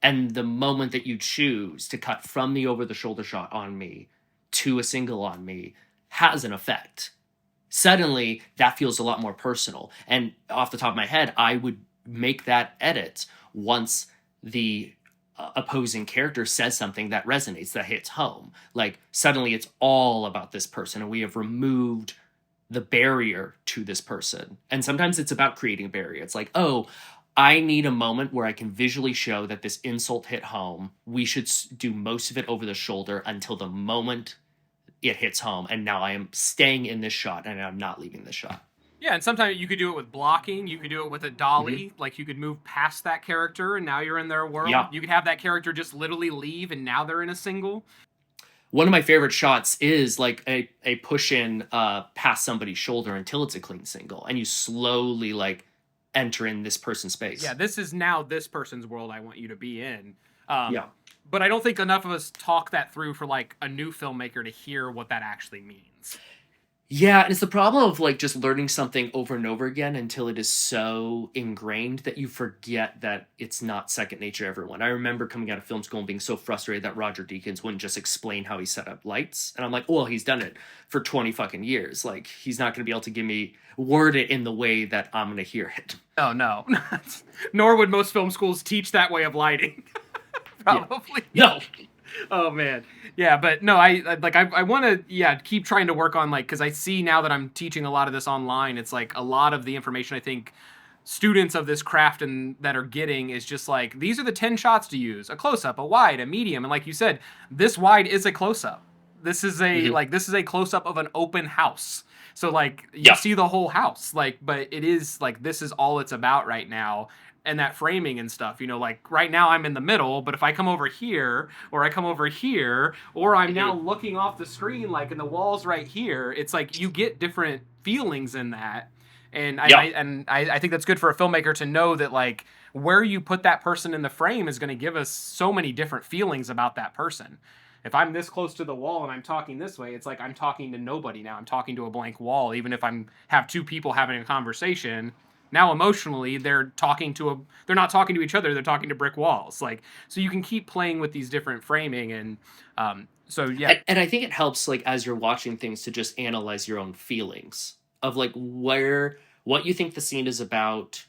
And the moment that you choose to cut from the over the shoulder shot on me to a single on me has an effect. Suddenly, that feels a lot more personal. And off the top of my head, I would make that edit once the opposing character says something that resonates, that hits home. Like, suddenly it's all about this person, and we have removed the barrier to this person. And sometimes it's about creating a barrier. It's like, oh, I need a moment where I can visually show that this insult hit home. We should do most of it over the shoulder until the moment it hits home, and now I am staying in this shot and I'm not leaving this shot. Yeah, and sometimes you could do it with blocking. You could do it with a dolly. Mm-hmm. Like you could move past that character and now you're in their world. Yeah. You could have that character just literally leave and now they're in a single. One of my favorite shots is like a push in past somebody's shoulder until it's a clean single, and you slowly like enter in this person's space. Yeah, this is now this person's world I want you to be in. But I don't think enough of us talk that through for like a new filmmaker to hear what that actually means. Yeah, and it's the problem of like just learning something over and over again until it is so ingrained that you forget that it's not second nature to everyone. I remember coming out of film school and being so frustrated that Roger Deakins wouldn't just explain how he set up lights. And I'm like, well, he's done it for 20 fucking years. Like, he's not going to be able to word it in the way that I'm going to hear it. Oh, no. Nor would most film schools teach that way of lighting. Probably. Yeah. No. Oh man, yeah, but no, I want to keep trying to work on like because I see now that I'm teaching a lot of this online. It's like a lot of the information I think students of this craft and that are getting is just like these are the 10 shots to use: a close up, a wide, a medium, and like you said, this wide is a close up. Hmm. This is a close up of an open house. So like you Yeah. see the whole house, like, but it is like this is all it's about right now, and that framing and stuff. Like right now I'm in the middle, but if I come over here, or I come over here, or I'm now Hmm. looking off the screen, like, and the wall's right here, it's like you get different feelings in that. Yeah. I think that's good for a filmmaker to know that like where you put that person in the frame is going to give us so many different feelings about that person. If I'm this close to the wall and I'm talking this way, it's like I'm talking to nobody now. I'm talking to a blank wall. Even if I'm have two people having a conversation, now emotionally they're not talking to each other. They're talking to brick walls. Like, so you can keep playing with these different framing and so yeah. And I think it helps, like, as you're watching things, to just analyze your own feelings of like what you think the scene is about,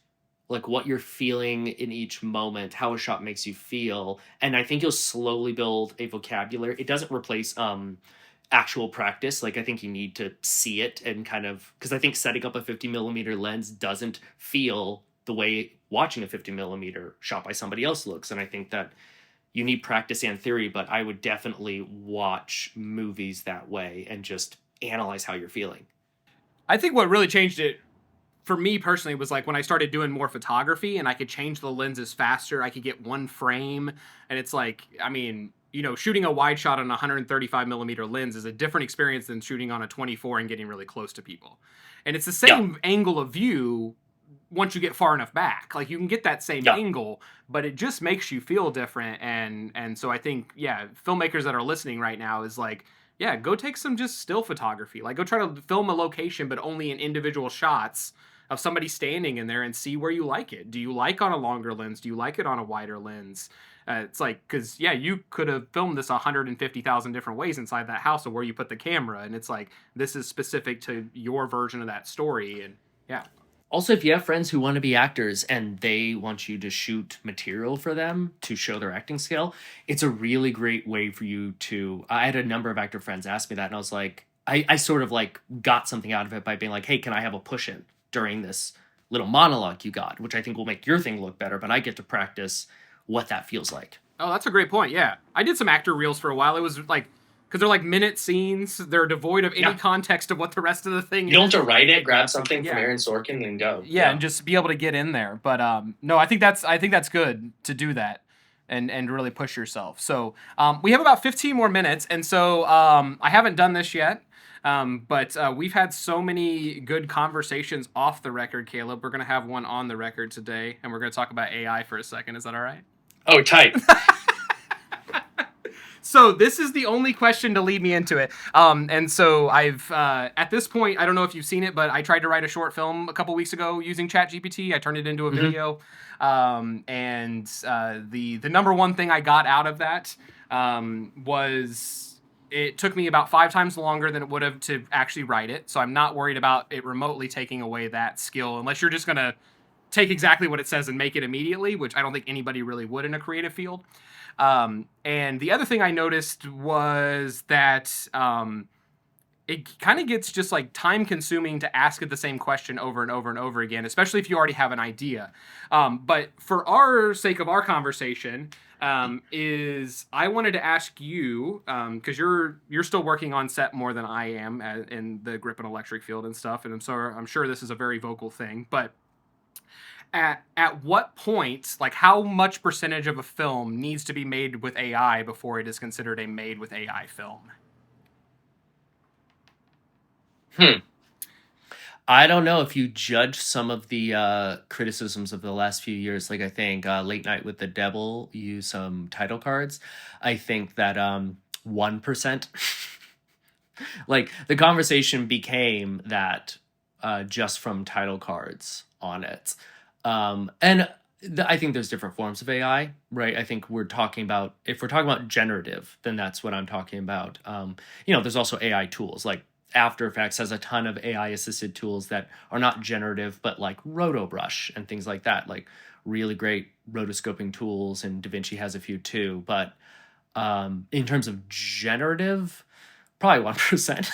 like what you're feeling in each moment, how a shot makes you feel. And I think you'll slowly build a vocabulary. It doesn't replace actual practice. Like, I think you need to see it and kind of, because I think setting up a 50 millimeter lens doesn't feel the way watching a 50 millimeter shot by somebody else looks. And I think that you need practice and theory, but I would definitely watch movies that way and just analyze how you're feeling. I think what really changed it for me personally was like when I started doing more photography and I could change the lenses faster. I could get one frame, and it's like, I mean, shooting a wide shot on a 135 millimeter lens is a different experience than shooting on a 24 and getting really close to people. And it's the Yeah, same angle of view once you get far enough back. Like you can get that same yeah. angle, but it just makes you feel different. And so I think, yeah, filmmakers that are listening right now is like, yeah, go take some just still photography. Like go try to film a location, but only in individual shots of somebody standing in there and see where you like it. Do you like on a longer lens? Do you like it on a wider lens? It's like, because, yeah, you could have filmed this 150,000 different ways inside that house of where you put the camera. And it's like, this is specific to your version of that story. And yeah. Also, if you have friends who want to be actors and they want you to shoot material for them to show their acting skill, it's a really great way for you to. I had a number of actor friends ask me that, and I was like, I sort of like got something out of it by being like, hey, can I have a push in during this little monologue you got, which I think will make your thing look better, but I get to practice what that feels like. Oh, that's a great point. Yeah. I did some actor reels for a while. It was like, because they're like minute scenes. They're devoid of any Yeah. context of what the rest of the thing You don't have is. to write it, grab something from Yeah. Aaron Sorkin and go. Yeah, Yeah. and just be able to get in there. But no, I think that's good to do that and really push yourself. So we have about 15 more minutes, and so I haven't done this yet. But we've had so many good conversations off the record, Caleb. We're gonna have one on the record today, and we're gonna talk about AI for a second. Is that all right? Oh, tight. So this is the only question to lead me into it. And so I've at this point, I don't know if you've seen it, but I tried to write a short film a couple weeks ago using ChatGPT. I turned it into a Hmm. video, and the number one thing I got out of that was it took me about 5 times longer than it would have to actually write it. So I'm not worried about it remotely taking away that skill, unless you're just gonna take exactly what it says and make it immediately, which I don't think anybody really would in a creative field. And the other thing I noticed was that it kind of gets just like time consuming to ask it the same question over and over and over again, especially if you already have an idea. But for our sake of our conversation, is I wanted to ask you because you're still working on set more than I am in the grip and electric field and stuff, and I'm sure this is a very vocal thing, but at what point, like how much percentage of a film needs to be made with AI before it is considered a made with AI film? Hmm. I don't know if you judge some of the criticisms of the last few years. Like, I think Late Night with the Devil used some title cards. I think that 1%, like the conversation became that just from title cards on it. And I think there's different forms of AI, right? I think if we're talking about generative, then that's what I'm talking about. There's also AI tools like After Effects has a ton of AI assisted tools that are not generative, but like RotoBrush and things like that, like really great rotoscoping tools. And DaVinci has a few too. But In terms of generative, probably 1%.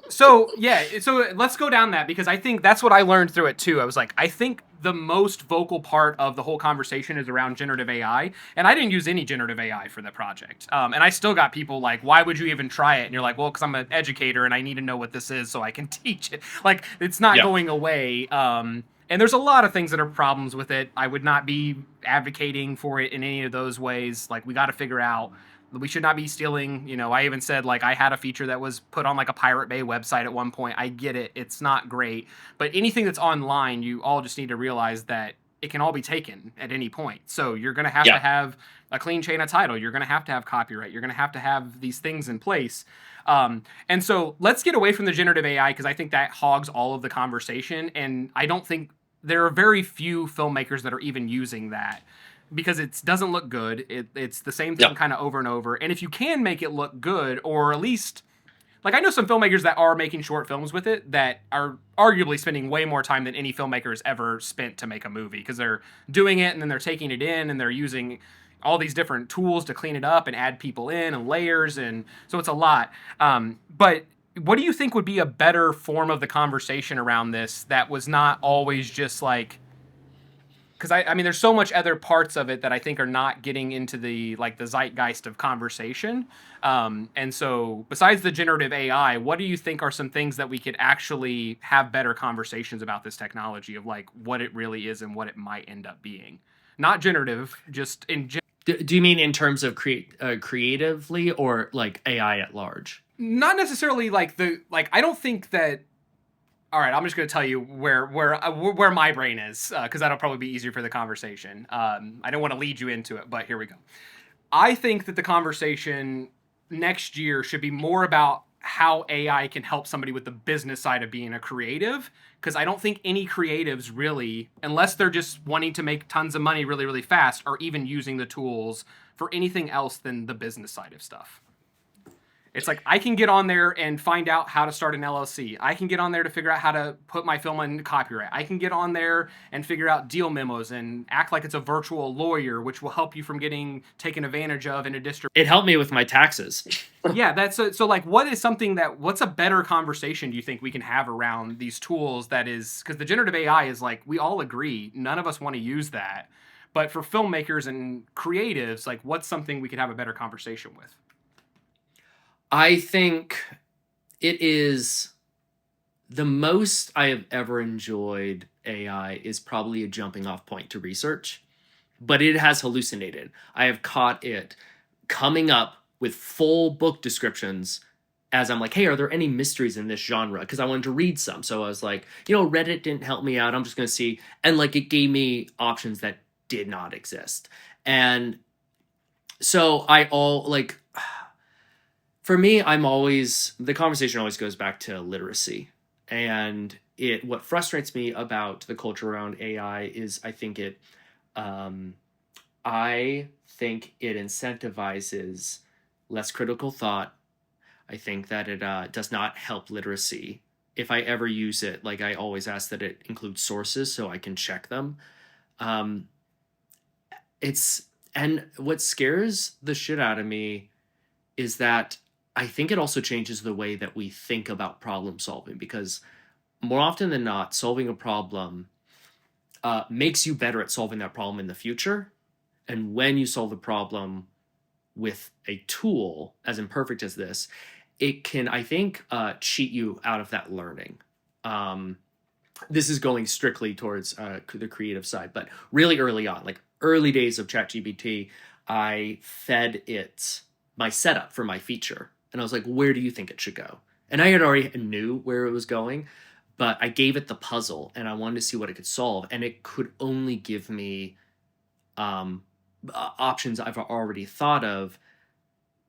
So yeah, so let's go down that, because I think that's what I learned through it too. I was like, I think the most vocal part of the whole conversation is around generative AI, and I didn't use any generative AI for the project. And I still got people like, "Why would you even try it?" And you're like, "Well, because I'm an educator and I need to know what this is so I can teach it." Like, it's not Yeah. going away. And there's a lot of things that are problems with it. I would not be advocating for it in any of those ways. Like, we got to figure out, we should not be stealing. I even said, like, I had a feature that was put on like a Pirate Bay website at one point. I get it, it's not great, but anything that's online, you all just need to realize that it can all be taken at any point. So you're going to have to Yeah. have a clean chain of title, you're going to have copyright, you're going to have these things in place. And so let's get away from the generative AI, because I think that hogs all of the conversation, and I don't think there are very few filmmakers that are even using that, because it doesn't look good. It's the same thing Yeah. kind of over and over. And if you can make it look good, or at least, like, I know some filmmakers that are making short films with it that are arguably spending way more time than any filmmaker has ever spent to make a movie, because they're doing it and then they're taking it in and they're using all these different tools to clean it up and add people in and layers, and so it's a lot. But what do you think would be a better form of the conversation around this that was not always just like, because I mean, there's so much other parts of it that I think are not getting into the, like, the zeitgeist of conversation. And so besides the generative AI, what do you think are some things that we could actually have better conversations about this technology, of like what it really is and what it might end up being? Not generative, just in Do you mean in terms of creatively, or like AI at large? not necessarily like I don't think that. All right, I'm just going to tell you where my brain is, because that'll probably be easier for the conversation. I don't want to lead you into it, but here we go. I think that the conversation next year should be more about how AI can help somebody with the business side of being a creative, because I don't think any creatives really, unless they're just wanting to make tons of money really, really fast, are even using the tools for anything else than the business side of stuff. It's like, I can get on there and find out how to start an LLC. I can get on there to figure out how to put my film in copyright. I can get on there and figure out deal memos and act like it's a virtual lawyer, which will help you from getting taken advantage of in a district. It helped me with my taxes. Yeah, so like, what's a better conversation do you think we can have around these tools? That is, because the generative AI is, like, we all agree none of us want to use that, but for filmmakers and creatives, like, what's something we could have a better conversation with? I think it is the most I have ever enjoyed AI is probably a jumping off point to research, but it has hallucinated. I have caught it coming up with full book descriptions as I'm like, hey, are there any mysteries in this genre? Because I wanted to read some. So I was like, Reddit didn't help me out. I'm just going to see. And like, it gave me options that did not exist. And so for me, the conversation always goes back to literacy. And what frustrates me about the culture around AI is I think it incentivizes less critical thought. I think that it does not help literacy. If I ever use it, like, I always ask that it includes sources so I can check them. And what scares the shit out of me is that I think it also changes the way that we think about problem solving, because more often than not, solving a problem makes you better at solving that problem in the future. And when you solve the problem with a tool as imperfect as this, it can, I think, cheat you out of that learning. This is going strictly towards the creative side, but really early on, like early days of ChatGPT, I fed it my setup for my feature. And I was like, where do you think it should go? And I had already knew where it was going, but I gave it the puzzle and I wanted to see what it could solve. And it could only give me options I've already thought of.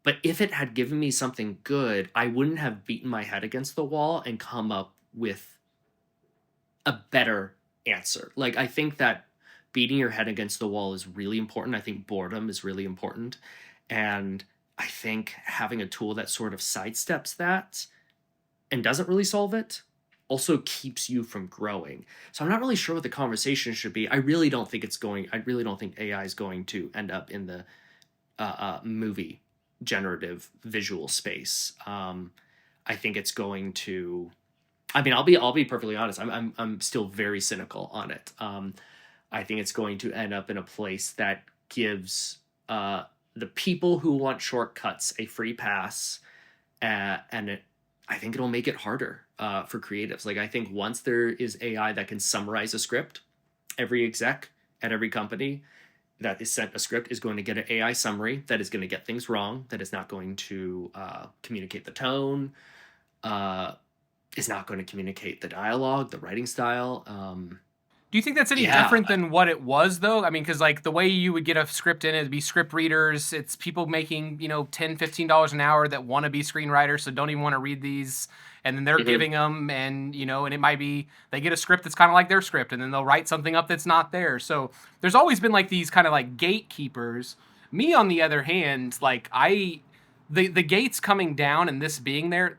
But if it had given me something good, I wouldn't have beaten my head against the wall and come up with a better answer. Like, I think that beating your head against the wall is really important. I think boredom is really important. And I think having a tool that sort of sidesteps that and doesn't really solve it also keeps you from growing. So I'm not really sure what the conversation should be. I really don't think AI is going to end up in the movie generative visual space. I think it's going to. I mean, I'll be perfectly honest. I'm still very cynical on it. I think it's going to end up in a place that gives the people who want shortcuts a free pass, I think it'll make it harder for creatives. Like, I think once there is AI that can summarize a script, every exec at every company that is sent a script is going to get an AI summary that is going to get things wrong, that is not going to communicate the tone, is not going to communicate the dialogue, the writing style. Do you think that's any Yeah. different than what it was, though? I mean, because like the way you would get a script in, it'd be script readers. It's people making, $10, $15 an hour that want to be screenwriters, so don't even want to read these. And then they're giving them, and and it might be they get a script that's kind of like their script, and then they'll write something up that's not there. So there's always been like these kind of like gatekeepers. Me, on the other hand, like the gates coming down and this being there.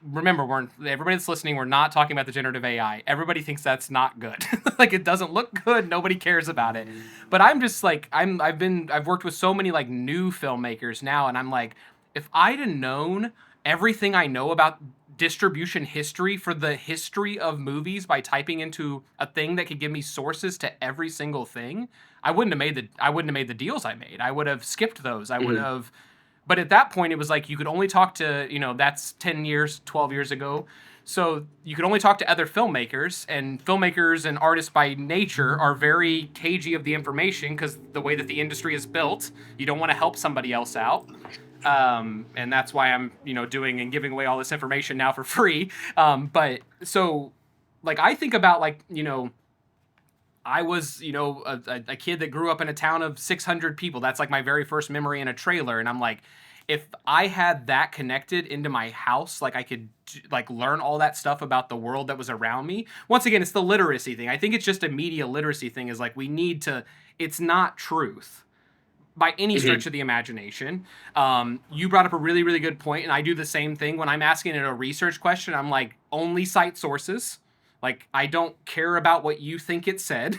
Remember, everybody that's listening, we're not talking about the generative AI. Everybody thinks that's not good. Like, it doesn't look good. Nobody cares about it. But I'm just like, I've worked with so many like new filmmakers now, and I'm like, if I'd have known everything I know about distribution history for the history of movies by typing into a thing that could give me sources to every single thing, I wouldn't have made the deals I made. I would have skipped those. I would have. But at that point, it was like you could only talk to, that's 10 years, 12 years ago. So you could only talk to other filmmakers, and filmmakers and artists by nature are very cagey of the information because the way that the industry is built, you don't want to help somebody else out. And that's why I'm, doing and giving away all this information now for free. But so, like, I think about, like, I was, a kid that grew up in a town of 600 people. That's like my very first memory in a trailer. And I'm like, if I had that connected into my house, like I could like learn all that stuff about the world that was around me. Once again, it's the literacy thing. I think it's just a media literacy thing is like, it's not truth by any stretch of the imagination. You brought up a really, really good point, and I do the same thing when I'm asking it a research question. I'm like, only cite sources. Like, I don't care about what you think it said.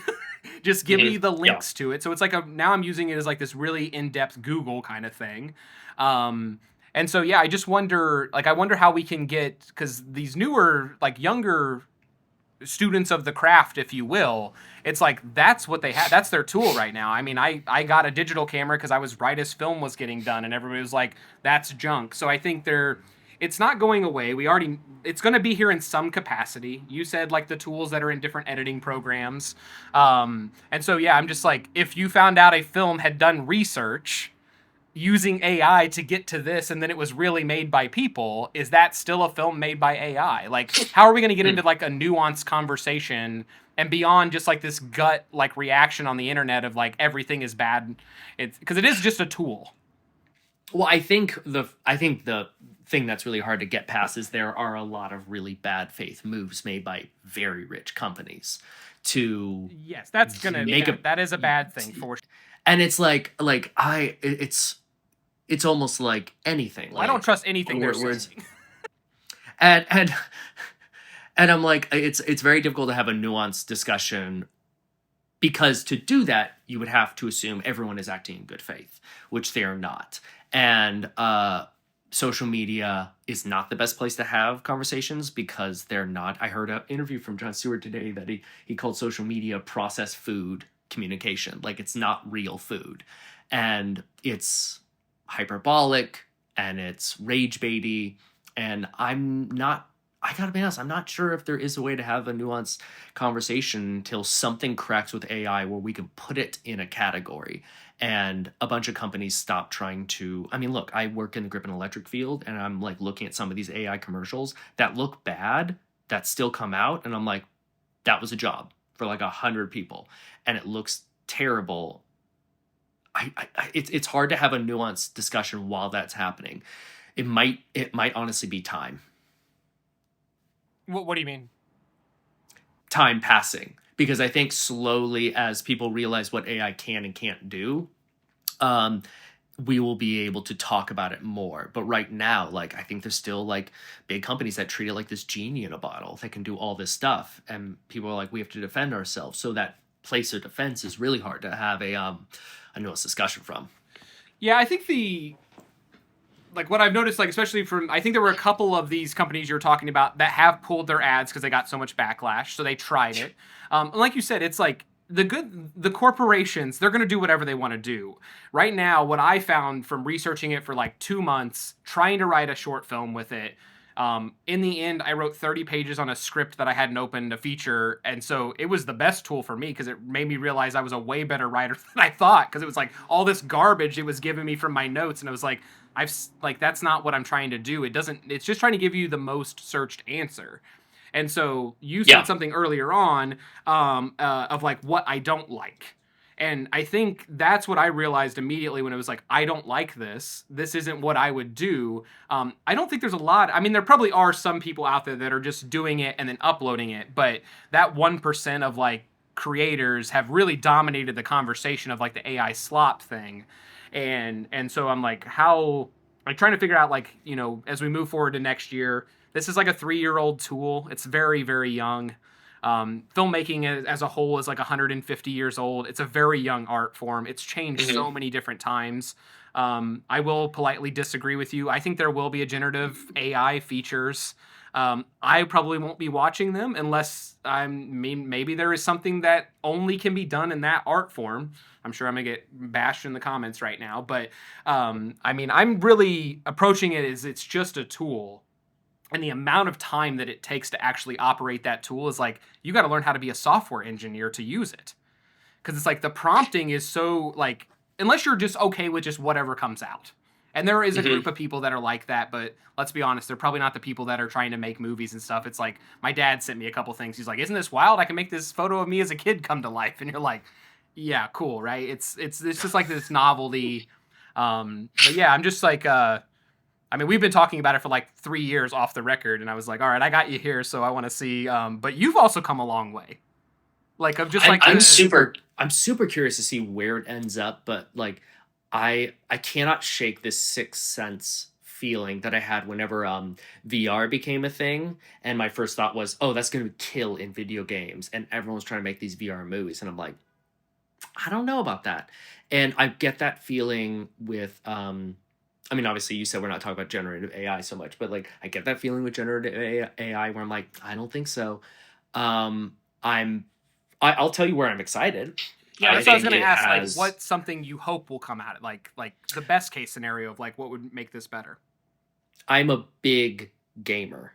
Just give me the links to it. So it's like now I'm using it as like this really in-depth Google kind of thing. And so, yeah, I just wonder, like, I wonder how we can get, because these newer, like, younger students of the craft, if you will, it's like that's what they have. That's their tool right now. I mean, I got a digital camera because I was right as film was getting done, and everybody was like, that's junk. So I think it's not going away. It's going to be here in some capacity. You said like the tools that are in different editing programs. And so, yeah, I'm just like, if you found out a film had done research using AI to get to this, and then it was really made by people, is that still a film made by AI? Like, how are we going to get into like a nuanced conversation and beyond just like this gut like reaction on the internet of like everything is bad? It's because it is just a tool. Well, I think the thing that's really hard to get past is there are a lot of really bad faith moves made by very rich companies to yes, that is a bad thing for sure. And it's it's almost like anything. Well, I don't trust anything they're saying. And I'm like, it's very difficult to have a nuanced discussion, because to do that, you would have to assume everyone is acting in good faith, which they are not. And social media is not the best place to have conversations because they're not. I heard an interview from Jon Stewart today that he called social media processed food communication. Like, it's not real food. And it's hyperbolic and it's rage baity. And I gotta be honest, I'm not sure if there is a way to have a nuanced conversation until something cracks with AI where we can put it in a category and a bunch of companies stop trying to. I mean, look, I work in the grip and electric field, and I'm like looking at some of these AI commercials that look bad that still come out, and I'm like, that was a job for like 100 people, and it looks terrible. It's hard to have a nuanced discussion while that's happening. It might honestly be time. What do you mean? Time passing. Because I think slowly, as people realize what AI can and can't do, we will be able to talk about it more. But right now, like, I think there's still like big companies that treat it like this genie in a bottle that can do all this stuff, and people are like, we have to defend ourselves. So that place of defense is really hard to have a nuanced discussion from. Yeah, I think like what I've noticed, like especially from, I think there were a couple of these companies you're talking about that have pulled their ads because they got so much backlash, so they tried it. And like you said, it's like the corporations, they're going to do whatever they want to do. Right now, what I found from researching it for like 2 months, trying to write a short film with it, in the end, I wrote 30 pages on a script that I hadn't opened a feature. And so it was the best tool for me because it made me realize I was a way better writer than I thought. Because it was like all this garbage it was giving me from my notes. And I was like, that's not what I'm trying to do. It's just trying to give you the most searched answer. And so you said something earlier on of like what I don't like. And I think that's what I realized immediately when it was like, I don't like this. This isn't what I would do. I don't think there's a lot. I mean, there probably are some people out there that are just doing it and then uploading it. But that 1% of like creators have really dominated the conversation of like the AI slop thing. And so I'm like, like trying to figure out like, you know, as we move forward to next year, this is like a 3-year-old tool. It's very, very young. Filmmaking as a whole is like 150 years old. It's a very young art form. It's changed so many different times. I will politely disagree with you. I think there will be a generative AI features. I probably won't be watching them unless maybe there is something that only can be done in that art form. I'm sure I'm gonna get bashed in the comments right now, but I mean, I'm really approaching it as it's just a tool. And the amount of time that it takes to actually operate that tool is like, you got to learn how to be a software engineer to use it. Because it's like the prompting is so like, unless you're just okay with just whatever comes out. And there is a group of people that are like that, but let's be honest, they're probably not the people that are trying to make movies and stuff. It's like, my dad sent me a couple things. He's like, isn't this wild? I can make this photo of me as a kid come to life. And you're like, yeah, cool, right? It's just like this novelty. But yeah, I'm just like, I mean, we've been talking about it for like 3 years off the record, and I was like, all right, I got you here, so I want to see. But you've also come a long way. Like, I'm super curious to see where it ends up, but like, I cannot shake this sixth sense feeling that I had whenever VR became a thing, and my first thought was, oh, that's going to kill in video games, and everyone's trying to make these VR movies, and I'm like, I don't know about that, and I get that feeling with I mean, obviously, you said we're not talking about generative AI so much, but like, I get that feeling with generative AI where I'm like, I don't think so. I'll tell you where I'm excited. Yeah, that's what I was going to ask. Like, what's something you hope will come out of it? Like the best case scenario of like what would make this better? I'm a big gamer,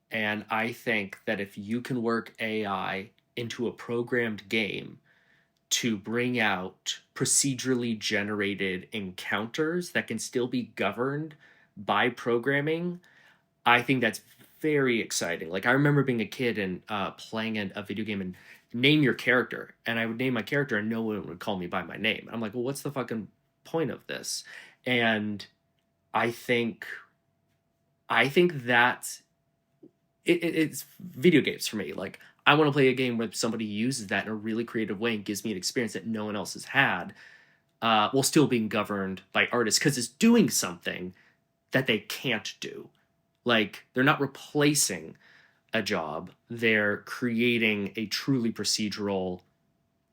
and I think that if you can work AI into a programmed game to bring out procedurally generated encounters that can still be governed by programming, I think that's very exciting. Like, I remember being a kid and playing a video game and name your character, and I would name my character and no one would call me by my name. I'm like, well, what's the fucking point of this? And I think that it's video games for me. Like, I want to play a game where somebody uses that in a really creative way and gives me an experience that no one else has had, while still being governed by artists, because it's doing something that they can't do. Like, they're not replacing a job. They're creating a truly procedural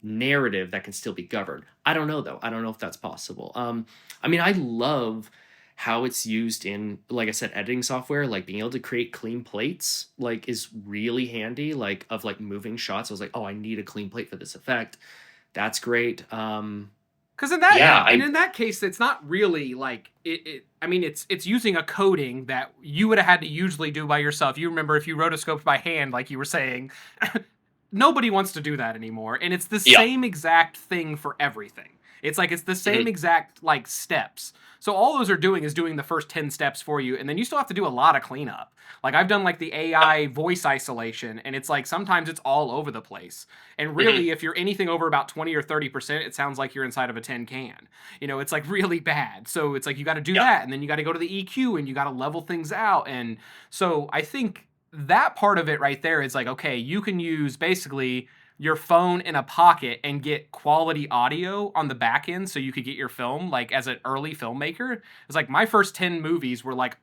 narrative that can still be governed. I don't know, though. I don't know if that's possible. I mean, I love how it's used in, like I said, editing software. Like, being able to create clean plates, like, is really handy, like, of like moving shots. I was like, oh, I need a clean plate for this effect. That's great. Because in that case, it's not really like it. I mean, it's using a coding that you would have had to usually do by yourself. You remember if you rotoscoped by hand, like you were saying, nobody wants to do that anymore. And it's the same exact thing for everything. It's like it's the same exact like steps. So all those are doing is doing the first 10 steps for you, and then you still have to do a lot of cleanup. Like, I've done like the AI voice isolation, and it's like sometimes it's all over the place. And really, if you're anything over about 20 or 30%, it sounds like you're inside of a tin can. You know, it's like really bad. So it's like you got to do that, and then you got to go to the EQ, and you got to level things out. And so I think that part of it right there is like, okay, you can use basically your phone in a pocket and get quality audio on the back end so you could get your film, like, as an early filmmaker. It's like my first 10 movies were like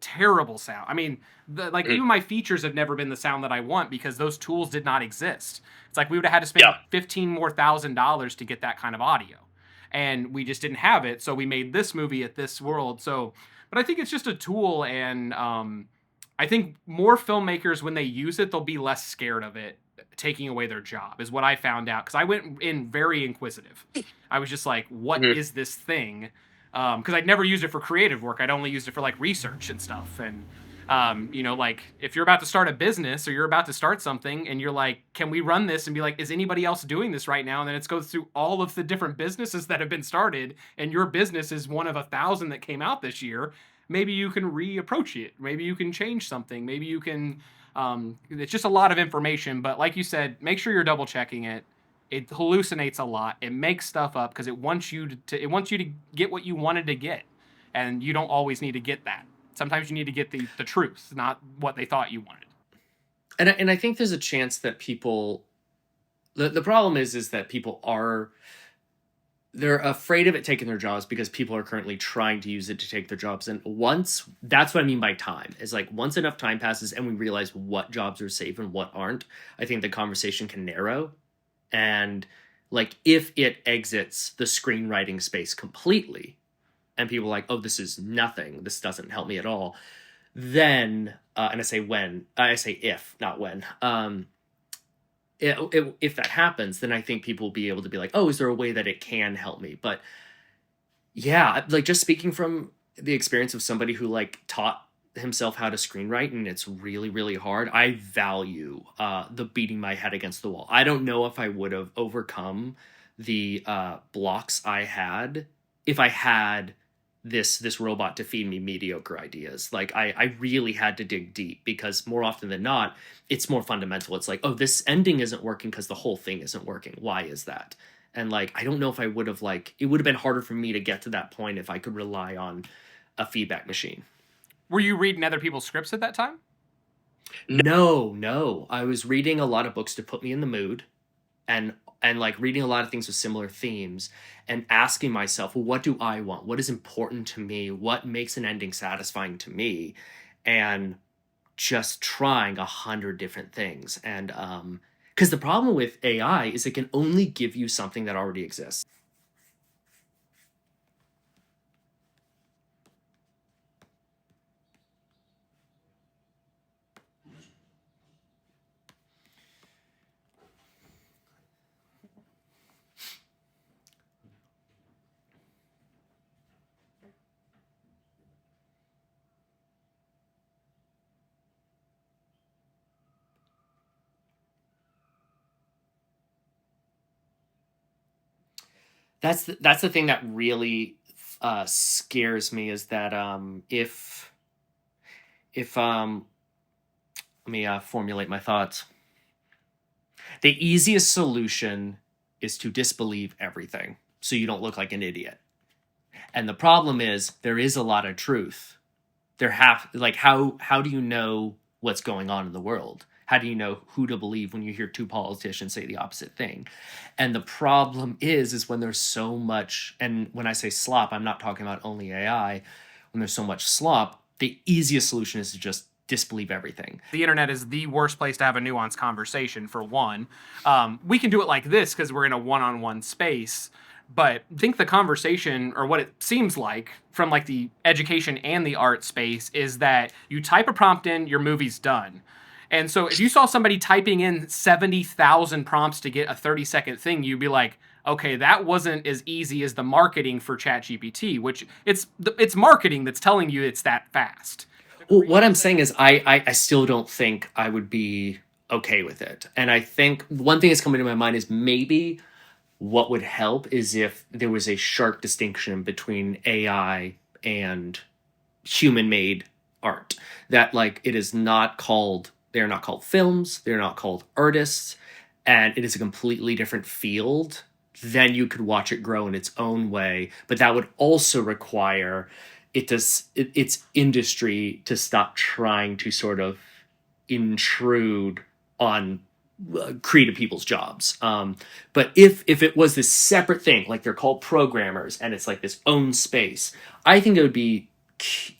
terrible sound. I mean, even my features have never been the sound that I want because those tools did not exist. It's like we would have had to spend $15,000 more to get that kind of audio. and we just didn't have it, so we made this movie at this world. So, but I think it's just a tool, and I think more filmmakers, when they use it, they'll be less scared of it taking away their job, is what I found out, because I went in very inquisitive. I was just like, what is this thing? Because I'd never used it for creative work. I'd only used it for like research and stuff. And you know, like if you're about to start a business or you're about to start something and you're like, can we run this? And be like, is anybody else doing this right now? And then it goes through all of the different businesses that have been started, and your business is one of 1,000 that came out this year. Maybe you can reapproach it. Maybe you can change something. Maybe you can, it's just a lot of information, but like you said, make sure you're double checking it. It hallucinates a lot. It makes stuff up because it wants you to get what you wanted to get. And you don't always need to get that. Sometimes you need to get the truth, not what they thought you wanted. And I think there's a chance that people, the problem is that people they're afraid of it taking their jobs because people are currently trying to use it to take their jobs. And that's what I mean by time, is like once enough time passes and we realize what jobs are safe and what aren't, I think the conversation can narrow. And like if it exits the screenwriting space completely and people are like, oh, this is nothing, this doesn't help me at all, then and I say if, not when, if that happens, then I think people will be able to be like, oh, is there a way that it can help me? But yeah, like just speaking from the experience of somebody who like taught himself how to screenwrite, and it's really, really hard. I value the beating my head against the wall. I don't know if I would have overcome the blocks I had if I had this robot to feed me mediocre ideas. Like I really had to dig deep, because more often than not, it's more fundamental. It's like, oh, this ending isn't working because the whole thing isn't working. Why is that? And like, I don't know if I would have it would have been harder for me to get to that point if I could rely on a feedback machine. Were you reading other people's scripts at that time? No. I was reading a lot of books to put me in the mood, and like reading a lot of things with similar themes, and asking myself, well, what do I want? What is important to me? What makes an ending satisfying to me? And just trying 100 different things. And because the problem with AI is it can only give you something that already exists. That's the thing that really scares me, is that if let me formulate my thoughts. The easiest solution is to disbelieve everything so you don't look like an idiot. And the problem is there is a lot of truth. How do you know what's going on in the world? How do you know who to believe when you hear two politicians say the opposite thing? And the problem is when there's so much, and when I say slop, I'm not talking about only AI. When there's so much slop, the easiest solution is to just disbelieve everything. The internet is the worst place to have a nuanced conversation, for one. We can do it like this because we're in a one-on-one space, but I think the conversation, or what it seems like from like the education and the art space, is that you type a prompt in, your movie's done. And so if you saw somebody typing in 70,000 prompts to get a 30-second thing, you'd be like, okay, that wasn't as easy as the marketing for ChatGPT, which it's marketing that's telling you it's that fast. Well, what I'm saying is I still don't think I would be okay with it. And I think one thing that's coming to my mind is maybe what would help is if there was a sharp distinction between AI and human-made art. That like it is not called... They're not called films. They're not called artists. And it is a completely different field. Then you could watch it grow in its own way. But that would also require its industry to stop trying to sort of intrude on creative people's jobs. But if it was this separate thing, like they're called programmers, and it's like this own space, I think it would be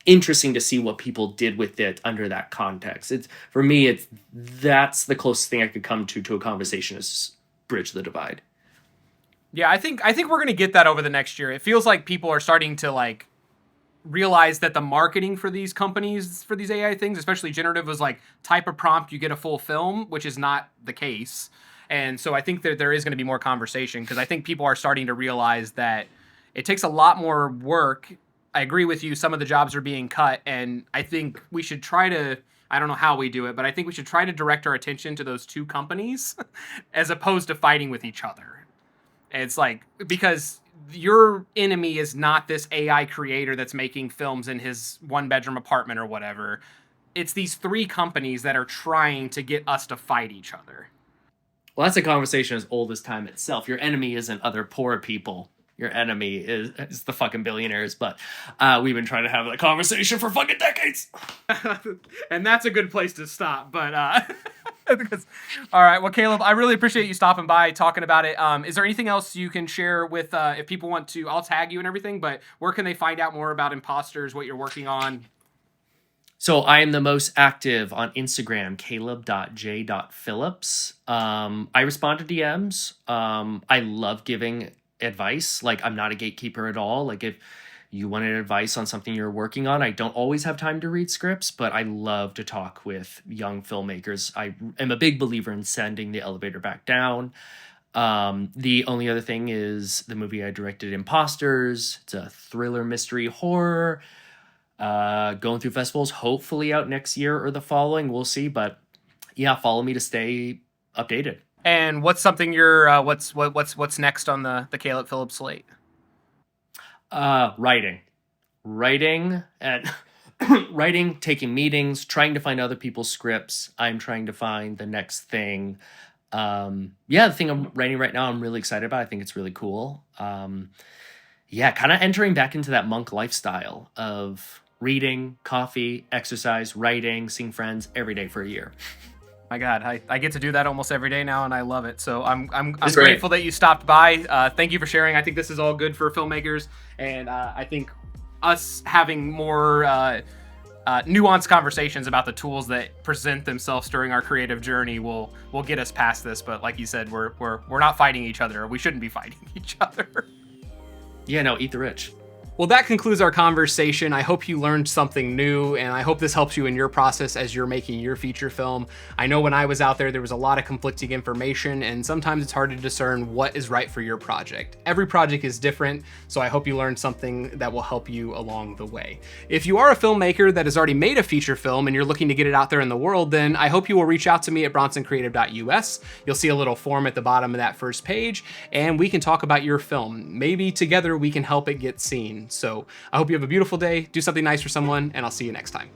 interesting to see what people did with it under that context. For me, that's the closest thing I could come to a conversation, is bridge the divide. Yeah, I think we're gonna get that over the next year. It feels like people are starting to like realize that the marketing for these companies for these AI things, especially generative, was like type a prompt, you get a full film, which is not the case. And so I think that there is going to be more conversation because I think people are starting to realize that it takes a lot more work. I agree with you. Some of the jobs are being cut, and I think we should try to. I don't know how we do it, but I think we should try to direct our attention to those two companies as opposed to fighting with each other. And it's like, because your enemy is not this AI creator that's making films in his one bedroom apartment or whatever. It's these three companies that are trying to get us to fight each other. Well, that's a conversation as old as time itself. Your enemy isn't other poor people. Your enemy is the fucking billionaires. But we've been trying to have that conversation for fucking decades. And that's a good place to stop. But because, all right, well, Caleb, I really appreciate you stopping by, talking about it. Is there anything else you can share with if people want to? I'll tag you and everything, but where can they find out more about Imposters, what you're working on? So I am the most active on Instagram, caleb.j.phillips. I respond to DMs. I love giving advice. Like, I'm not a gatekeeper at all. Like, if you wanted advice on something you're working on, I don't always have time to read scripts, but I love to talk with young filmmakers. I am a big believer in sending the elevator back down. The only other thing is the movie I directed, Imposters. It's a thriller, mystery, horror. Going through festivals, hopefully out next year or the following. We'll see, but yeah, follow me to stay updated. And what's something you're what's next on the Caleb Phillips slate? Writing and writing, taking meetings, trying to find other people's scripts. I'm trying to find the next thing. The thing I'm writing right now, I'm really excited about. I think it's really cool. Kind of entering back into that monk lifestyle of reading, coffee, exercise, writing, seeing friends every day for a year. My God, I get to do that almost every day now, and I love it. So I'm It's grateful great. that you stopped by. Thank you for sharing. I think this is all good for filmmakers, and I think us having more nuanced conversations about the tools that present themselves during our creative journey will get us past this. But like you said, we're not fighting each other. We shouldn't be fighting each other. Yeah, no, eat the rich. Well, that concludes our conversation. I hope you learned something new, and I hope this helps you in your process as you're making your feature film. I know when I was out there was a lot of conflicting information, and sometimes it's hard to discern what is right for your project. Every project is different, so I hope you learned something that will help you along the way. If you are a filmmaker that has already made a feature film and you're looking to get it out there in the world, then I hope you will reach out to me at bronsoncreative.us. You'll see a little form at the bottom of that first page, and we can talk about your film. Maybe together we can help it get seen. So I hope you have a beautiful day, do something nice for someone, and I'll see you next time.